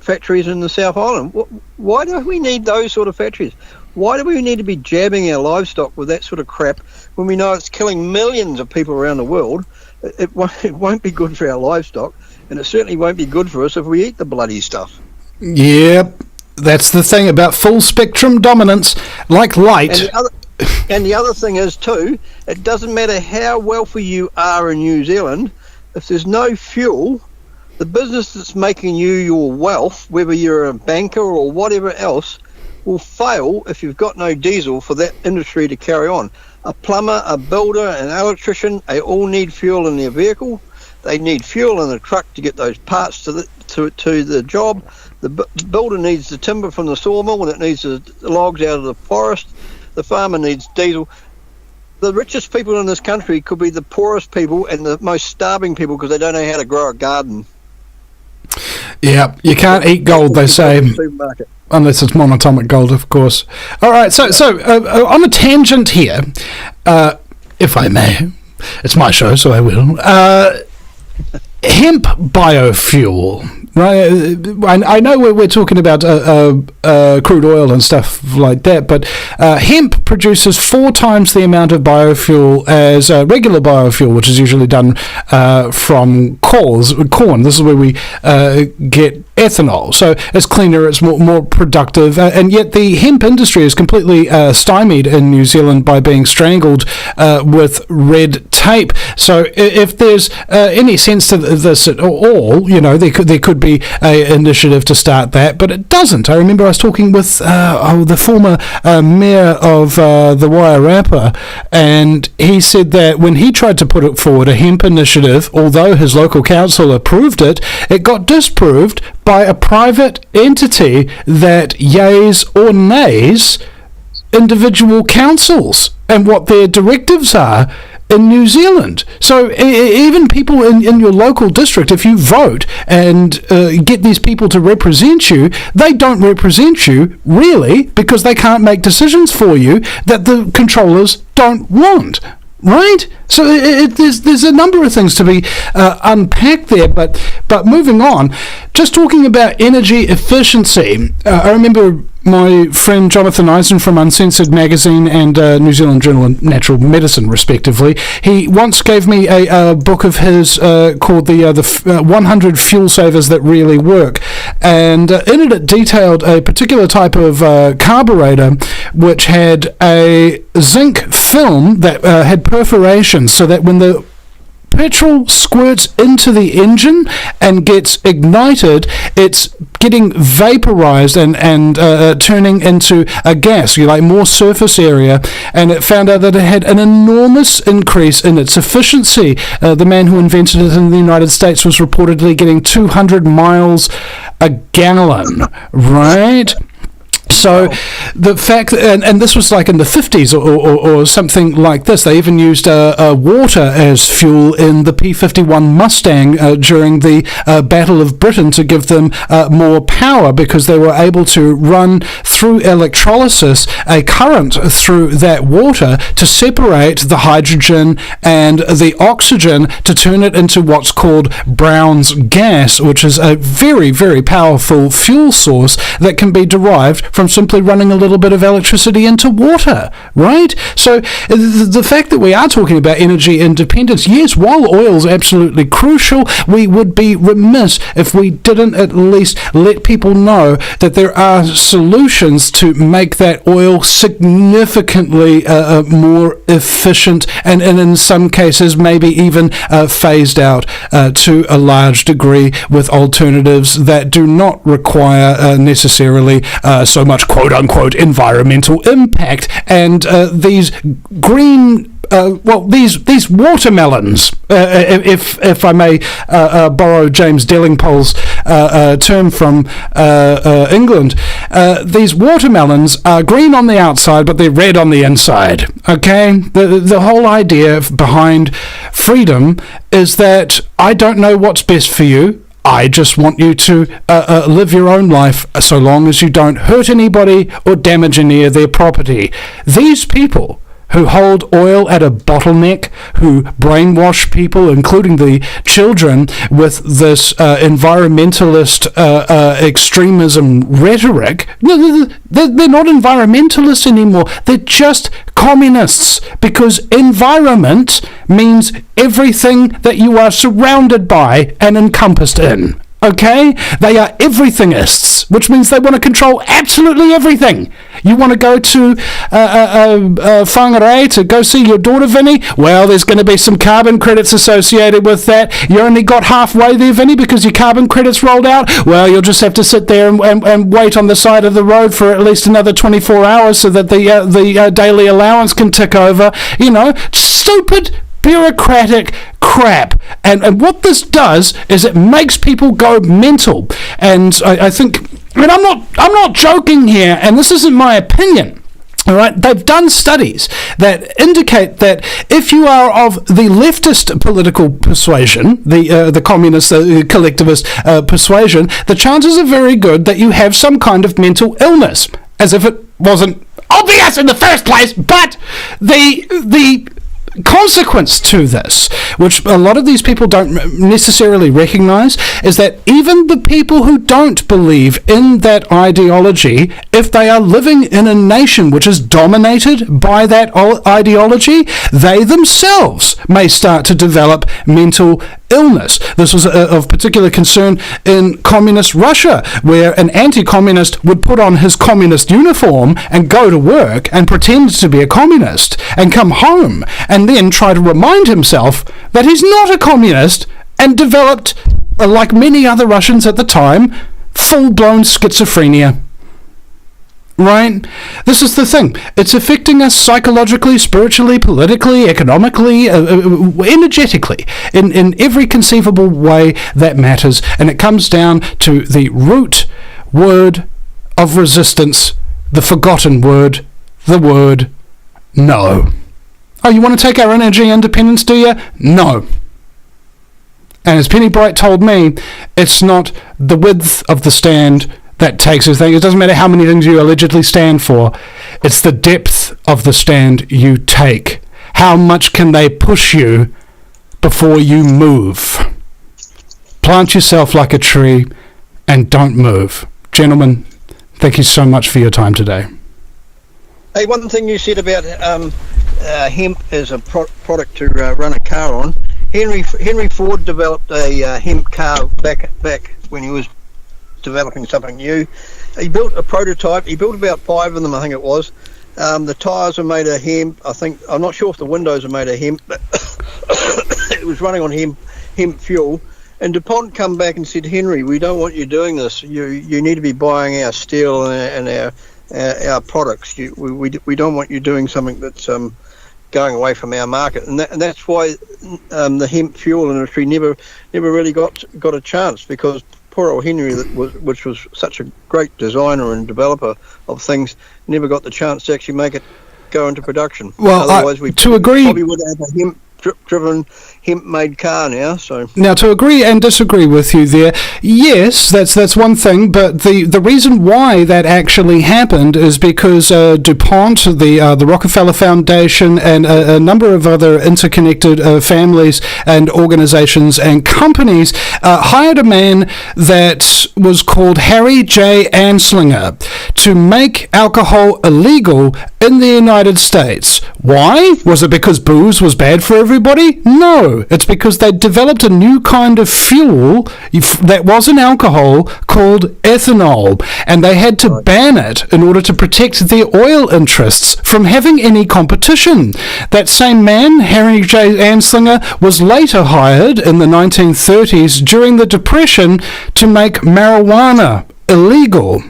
factories in the South Island. Why do we need those sort of factories? Why do we need to be jabbing our livestock with that sort of crap when we know it's killing millions of people around the world? It won't be good for our livestock, and it certainly won't be good for us if we eat the bloody stuff. Yep. That's the thing about full spectrum dominance, like light. And the other thing is too, it doesn't matter how wealthy you are in New Zealand, if there's no fuel, the business that's making you your wealth, whether you're a banker or whatever else, will fail if you've got no diesel for that industry to carry on. A plumber, a builder, an electrician, they all need fuel in their vehicle. They need fuel in the truck to get those parts to the job. The builder needs the timber from the sawmill, and it needs the logs out of the forest. The farmer needs diesel. The richest people in this country could be the poorest people and the most starving people because they don't know how to grow a garden. Yeah, you can't eat gold, they say, unless it's monatomic gold, of course. All right, so on a tangent here, if I may, it's my show, so I will. Hemp biofuel, right? I know we're talking about crude oil and stuff like that, but hemp produces 4 times the amount of biofuel as regular biofuel, which is usually done from corn. This is where we get ethanol. So it's cleaner, it's more productive, and yet the hemp industry is completely stymied in New Zealand by being strangled with red tape. So if there's any sense to this at all, there could be an initiative to start that, but it doesn't. I remember I was talking with the former mayor of the Wairarapa, and he said that when he tried to put it forward, a hemp initiative, although his local council approved it, it got disproved by a private entity that yays or nays individual councils and what their directives are in New Zealand. So even people in your local district, if you vote and get these people to represent you, they don't represent you really because they can't make decisions for you that the controllers don't want. Right? So there's a number of things to be unpacked there, but moving on, just talking about energy efficiency, I remember my friend Jonathan Eisen from Uncensored Magazine and New Zealand Journal of Natural Medicine, respectively, he once gave me a book of his called the 100 Fuel Savers That Really Work, and in it detailed a particular type of carburetor which had a zinc film that had perforations, so that when the petrol squirts into the engine and gets ignited, it's getting vaporized and turning into a gas, more surface area, and it found out that it had an enormous increase in its efficiency. The man who invented it in the United States was reportedly getting 200 miles a gallon, right? So the fact, and this was like in the 50s or something like this, they even used water as fuel in the P-51 Mustang during the Battle of Britain to give them more power, because they were able to run through electrolysis a current through that water to separate the hydrogen and the oxygen to turn it into what's called Brown's gas, which is a very, very powerful fuel source that can be derived from simply running a little bit of electricity into water, right? So the fact that we are talking about energy independence, yes, while oil is absolutely crucial, we would be remiss if we didn't at least let people know that there are solutions to make that oil significantly more efficient, and in some cases maybe even phased out to a large degree, with alternatives that do not require necessarily so much quote-unquote environmental impact. And these green these watermelons, if I may borrow James Dellingpole's term from England, these watermelons are green on the outside, but they're red on the inside. Okay, the whole idea behind freedom is that I don't know what's best for you. I just want you to live your own life, so long as you don't hurt anybody or damage any of their property. These people who hold oil at a bottleneck, who brainwash people, including the children, with this environmentalist extremism rhetoric, they're not environmentalists anymore. They're just communists, because environment means everything that you are surrounded by and encompassed in. Okay? They are everythingists, which means they want to control absolutely everything. You want to go to Whangarei to go see your daughter, Vinny? Well, there's going to be some carbon credits associated with that. You only got halfway there, Vinny, because your carbon credits rolled out? Well, you'll just have to sit there and wait on the side of the road for at least another 24 hours so that the daily allowance can tick over. Stupid bureaucratic crap, and what this does is it makes people go mental. And I think, I'm not joking here, and this isn't my opinion. All right, they've done studies that indicate that if you are of the leftist political persuasion, the communist, collectivist persuasion, the chances are very good that you have some kind of mental illness, as if it wasn't obvious in the first place. But the consequence to this, which a lot of these people don't necessarily recognize, is that even the people who don't believe in that ideology, if they are living in a nation which is dominated by that ideology, they themselves may start to develop mental illness. This was of particular concern in communist Russia, where an anti-communist would put on his communist uniform and go to work and pretend to be a communist and come home and then try to remind himself that he's not a communist, and developed, like many other Russians at the time, full-blown schizophrenia. Right? This is the thing. It's affecting us psychologically, spiritually, politically, economically, energetically, in every conceivable way that matters. And it comes down to the root word of resistance, the forgotten word, the word no. Oh, you want to take our energy independence, do you? No. And as Penny Bright told me, it's not the width of the stand that takes us. It doesn't matter how many things you allegedly stand for. It's the depth of the stand you take. How much can they push you before you move? Plant yourself like a tree and don't move. Gentlemen, thank you so much for your time today. Hey, one thing you said about hemp as a product to run a car on. Henry Ford developed a hemp car back when he was developing something new. He built a prototype. He built about 5 of them, I think it was. The tyres are made of hemp. I'm not sure if the windows are made of hemp, but it was running on hemp fuel. And DuPont come back and said, Henry, we don't want you doing this. You need to be buying our steel and our products. We don't want you doing something that's going away from our market. And that's why the hemp fuel industry never really got a chance, because poor old Henry, which was such a great designer and developer of things, never got the chance to actually make it go into production. Well, otherwise we agree, probably would have a hemp-driven, hemp-made car now. So now, to agree and disagree with you there, yes, that's one thing, but the reason why that actually happened is because DuPont, the Rockefeller Foundation, and a number of other interconnected families and organizations and companies hired a man that was called Harry J. Anslinger to make alcohol illegal in the United States. Why? Was it because booze was bad for everybody? No, it's because they developed a new kind of fuel that wasn't alcohol called ethanol, and they had to ban it in order to protect their oil interests from having any competition. That same man, Harry J. Anslinger, was later hired in the 1930s during the Depression to make marijuana illegal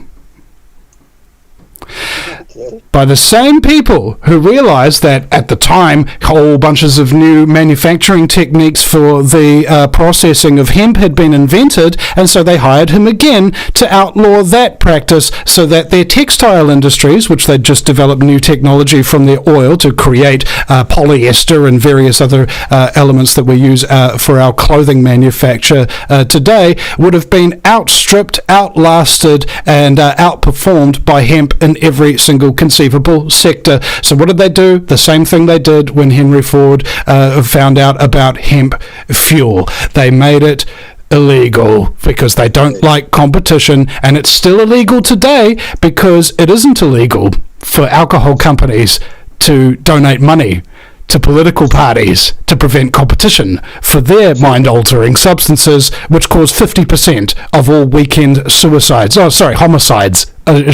by the same people who realized that at the time whole bunches of new manufacturing techniques for the processing of hemp had been invented, and so they hired him again to outlaw that practice so that their textile industries, which they'd just developed new technology from their oil to create polyester and various other elements that we use for our clothing manufacture today, would have been outstripped, outlasted, and outperformed by hemp in every single conceivable sector. So what did they do? The same thing they did when Henry Ford found out about hemp fuel. They made it illegal because they don't like competition, and it's still illegal today because it isn't illegal for alcohol companies to donate money to political parties to prevent competition for their mind-altering substances, which cause 50% of all weekend homicides,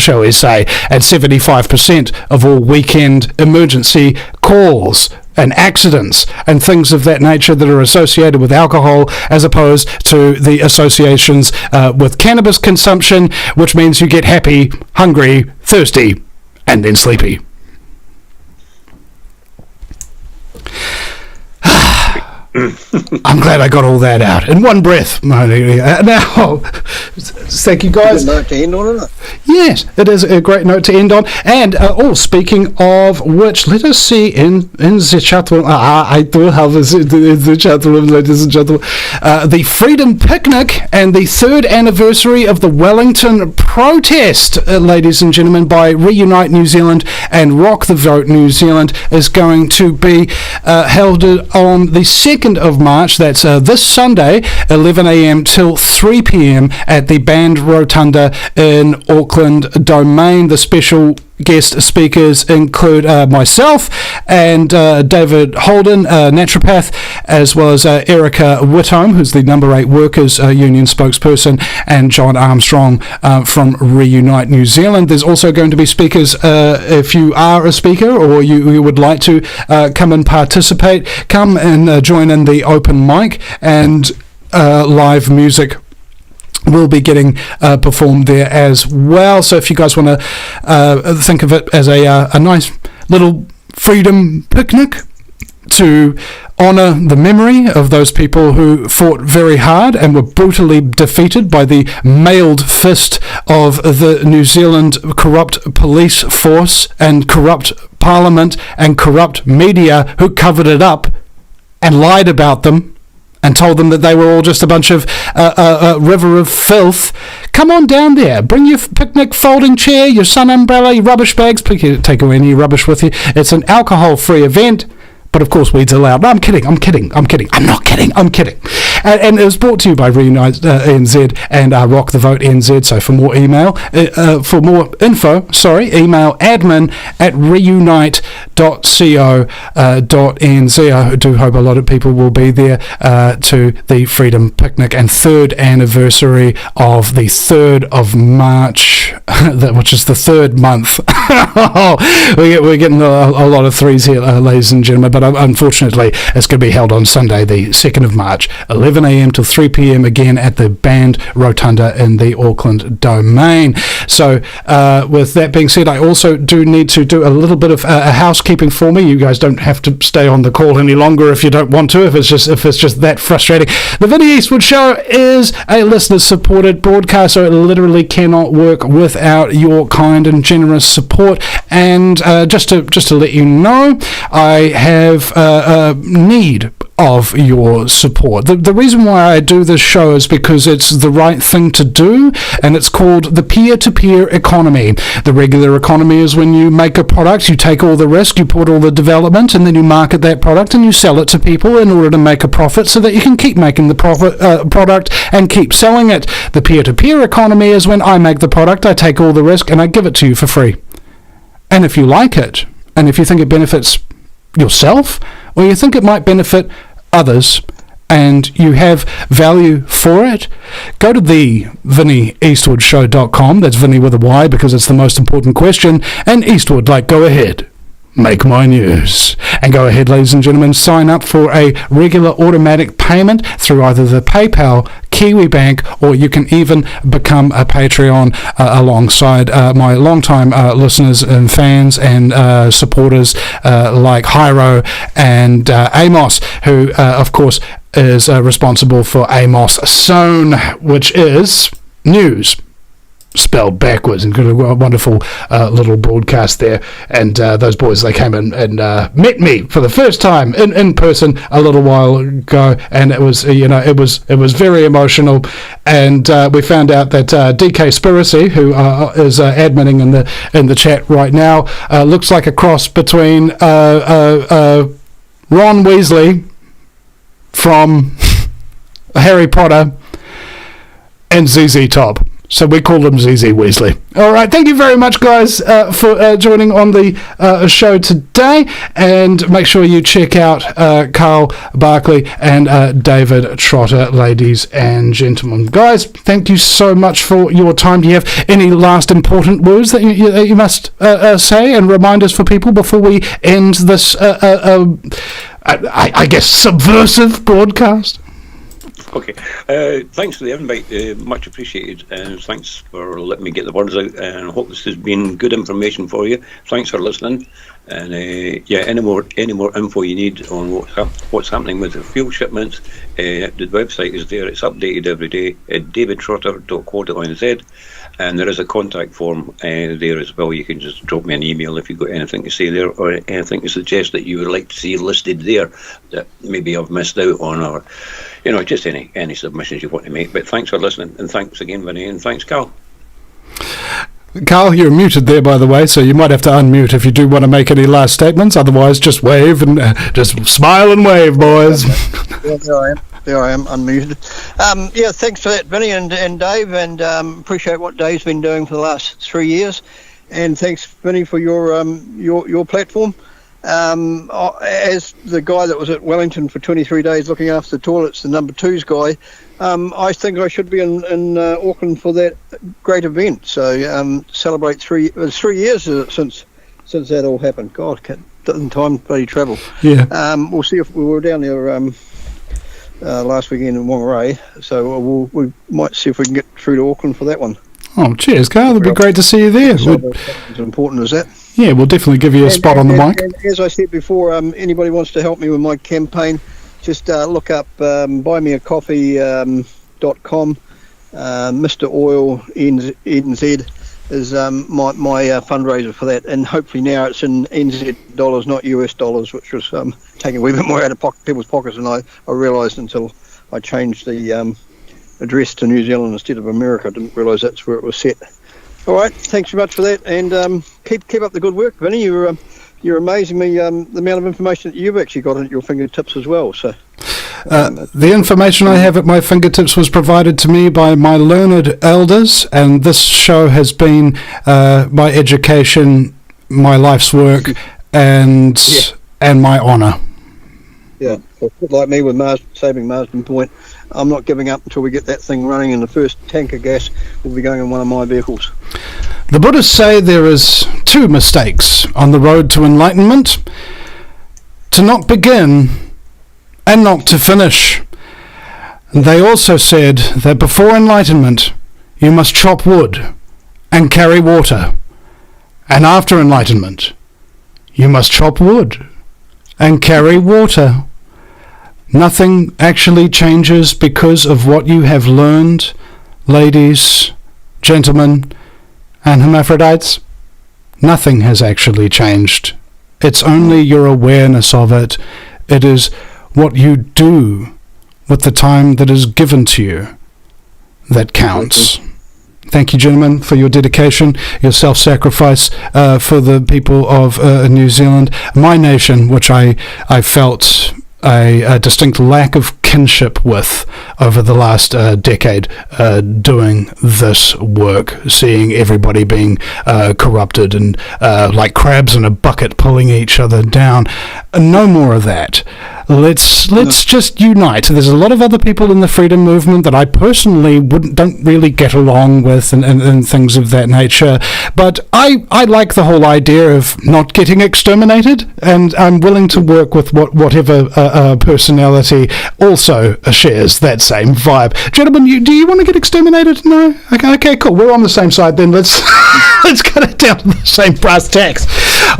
shall we say, and 75% of all weekend emergency calls and accidents and things of that nature that are associated with alcohol, as opposed to the associations with cannabis consumption, which means you get happy, hungry, thirsty, and then sleepy. I'm glad I got all that out in one breath. Now, thank you guys. Good note to end on, isn't it? Yes, it is a great note to end on. And speaking of which, let us see in the chat room. I do have the chat room, ladies and gentlemen. The Freedom Picnic and the 3rd anniversary of the Wellington protest, ladies and gentlemen, by Reunite New Zealand and Rock the Vote New Zealand is going to be held on the 2nd of March. That's this Sunday, 11 a.m. till 3 p.m. at the Band Rotunda in Auckland Domain. The special guest speakers include myself and David Holden, naturopath, as well as Erica Whitholm, who's the number 8 Workers Union spokesperson, and John Armstrong from Reunite New Zealand. There's also going to be speakers, if you are a speaker or you would like to come and participate, come and join in the open mic, and live music will be getting performed there as well. So if you guys want to think of it as a nice little freedom picnic, to honour the memory of those people who fought very hard and were brutally defeated by the mailed fist of the New Zealand corrupt police force and corrupt parliament and corrupt media who covered it up and lied about them and told them that they were all just a bunch of a river of filth. Come on down there. Bring your picnic folding chair, your sun umbrella, your rubbish bags. Please take away any rubbish with you. It's an alcohol-free event. But of course, weed's allowed. No, I'm kidding. I'm not kidding. And it was brought to you by Reunite NZ and Rock the Vote NZ. So for more info, email admin@reunite.co.nz. I do hope a lot of people will be there to the Freedom Picnic and 3rd anniversary of the 3rd of March, which is the 3rd month. We're getting a lot of threes here, ladies and gentlemen. But unfortunately, it's going to be held on Sunday, the 2nd of March, 11 a.m. till 3 p.m. again at the Band Rotunda in the Auckland Domain. So, with that being said, I also do need to do a little bit of housekeeping for me. You guys don't have to stay on the call any longer if you don't want to. If it's just that frustrating. The Vinny Eastwood Show is a listener-supported broadcast, so it literally cannot work without your kind and generous support. And just to let you know, I have need of your support. The reason why I do this show is because it's the right thing to do, and it's called the peer-to-peer economy. The regular economy is when you make a product, you take all the risk, you put all the development, and then you market that product and you sell it to people in order to make a profit so that you can keep making the product and keep selling it. The peer-to-peer economy is when I make the product, I take all the risk, and I give it to you for free. And if you like it, and if you think it benefits yourself, or you think it might benefit others, and you have value for it, go to the VinnyEastwoodShow.com. That's Vinny with a Y because it's the most important question, and Eastwood, like go ahead, make my news. And go ahead, ladies and gentlemen, sign up for a regular automatic payment through either the PayPal, Kiwi Bank, or you can even become a Patreon alongside my longtime listeners and fans and supporters like Hyro and Amos, who, of course, is responsible for Amos Sown, which is news spelled backwards, and got a wonderful little broadcast there. And those boys, they came in and met me for the first time in person a little while ago, and it was it was very emotional. And we found out that DK Spiracy, who is adminning in the chat right now, looks like a cross between Ron Weasley from Harry Potter and ZZ Top. So we call him ZZ Weasley. All right, thank you very much, guys, for joining on the show today. And make sure you check out Karl Barkley and David Trotter, ladies and gentlemen. Guys, thank you so much for your time. Do you have any last important words that you must say and reminders for people before we end this, I guess, subversive broadcast? Okay, thanks for the invite, much appreciated, and thanks for letting me get the words out, and I hope this has been good information for you. Thanks for listening, and any more info you need on what's happening with the fuel shipments, the website is there, it's updated every day at davidtrotter.co.nz, and there is a contact form there as well. You can just drop me an email if you've got anything to say there, or anything to suggest that you would like to see listed there that maybe I've missed out on, or just any submissions you want to make. But thanks for listening, and thanks again, Vinny, and thanks, Karl. Karl, you're muted there, by the way, so you might have to unmute if you do want to make any last statements. Otherwise, just wave and just smile and wave, boys. Yeah, there I am, unmuted. Thanks for that, Vinny and Dave, and appreciate what Dave's been doing for the last 3 years. And thanks, Vinny, for your platform. As the guy that was at Wellington for 23 days looking after the toilets, the number 2's guy, I think I should be in Auckland for that great event. So celebrate 3 years since that all happened. God, doesn't time bloody travel. Yeah. We'll see if we were down there last weekend in Whangarei, so we might see if we can get through to Auckland for that one. Oh, cheers, Karl. It'd be great to see you there. So as important as that. Yeah, we'll definitely give you a spot on the mic. And as I said before, anybody wants to help me with my campaign, just look up buymeacoffee.com. Mr. Oil NZ is my fundraiser for that, and hopefully now it's in NZ dollars, not US dollars, which was taking a wee bit more out of people's pockets than I realised until I changed the address to New Zealand instead of America. I didn't realise that's where it was set. All right, thanks very much for that, and keep up the good work, Vinny. You're amazing me the amount of information that you've actually got at your fingertips as well. So the information I have at my fingertips was provided to me by my learned elders, and this show has been my education, my life's work, and my honour. Yeah, like me with saving Marsden Point, I'm not giving up until we get that thing running, and the first tank of gas will be going in one of my vehicles. The Buddhists say there is 2 mistakes on the road to enlightenment: to not begin and not to finish. And they also said that before enlightenment you must chop wood and carry water, and after enlightenment you must chop wood and carry water. Nothing actually changes because of what you have learned, ladies, gentlemen, and hermaphrodites. Nothing has actually changed. It's only your awareness of it. It is what you do with the time that is given to you that counts. Thank you, gentlemen, for your dedication, your self-sacrifice for the people of New Zealand, my nation, which I felt a distinct lack of kinship with over the last decade doing this work, seeing everybody being corrupted and like crabs in a bucket pulling each other down. No more of that. Let's just unite. There's a lot of other people in the freedom movement that I personally don't really get along with and things of that nature, but I like the whole idea of not getting exterminated, and I'm willing to work with whatever personality also shares that same vibe. Gentlemen, do you want to get exterminated? No? Okay, cool. We're on the same side then. Let's cut it down to the same brass tacks.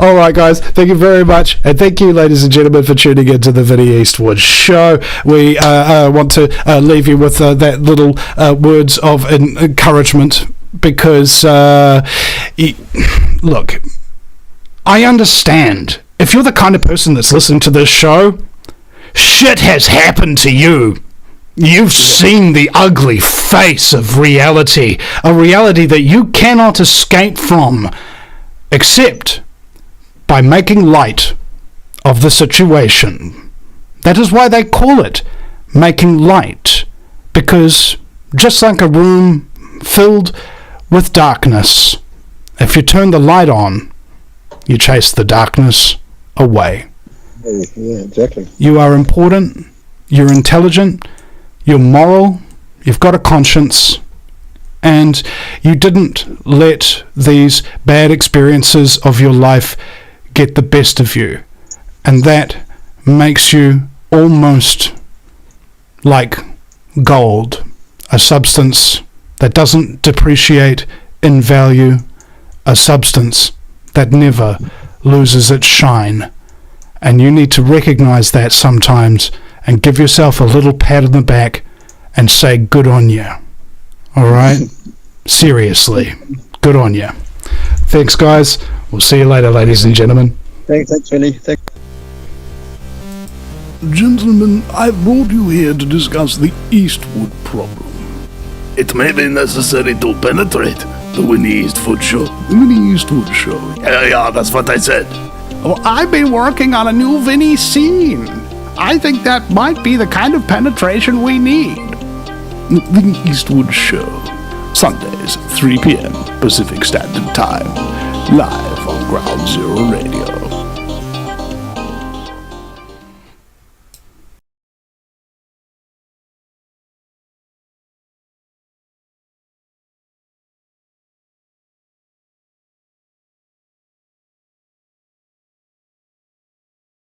All right, guys. Thank you very much. And thank you, ladies and gentlemen, for tuning into the Vinny Eastwood Show. We want to leave you with that little words of encouragement, because, look, I understand. If you're the kind of person that's listening to this show, shit has happened to you. You've seen the ugly face of reality, a reality that you cannot escape from, except by making light of the situation. That is why they call it making light, because just like a room filled with darkness, if you turn the light on, you chase the darkness away. Yeah, exactly. You are important, you're intelligent, you're moral, you've got a conscience, and you didn't let these bad experiences of your life get the best of you. And that makes you almost like gold, a substance that doesn't depreciate in value, a substance that never loses its shine. And you need to recognize that sometimes and give yourself a little pat on the back and say, good on you. All right? Seriously, good on you. Thanks, guys. We'll see you later, ladies and gentlemen. Thanks, Vinny. Gentlemen, I brought you here to discuss the Eastwood problem. It may be necessary to penetrate the Vinny Eastwood Show. The Vinny Eastwood Show. Yeah, that's what I said. Well, I've been working on a new Vinny scene. I think that might be the kind of penetration we need. The Vinny Eastwood Show. Sundays, 3 p.m. Pacific Standard Time. Live on Ground Zero Radio.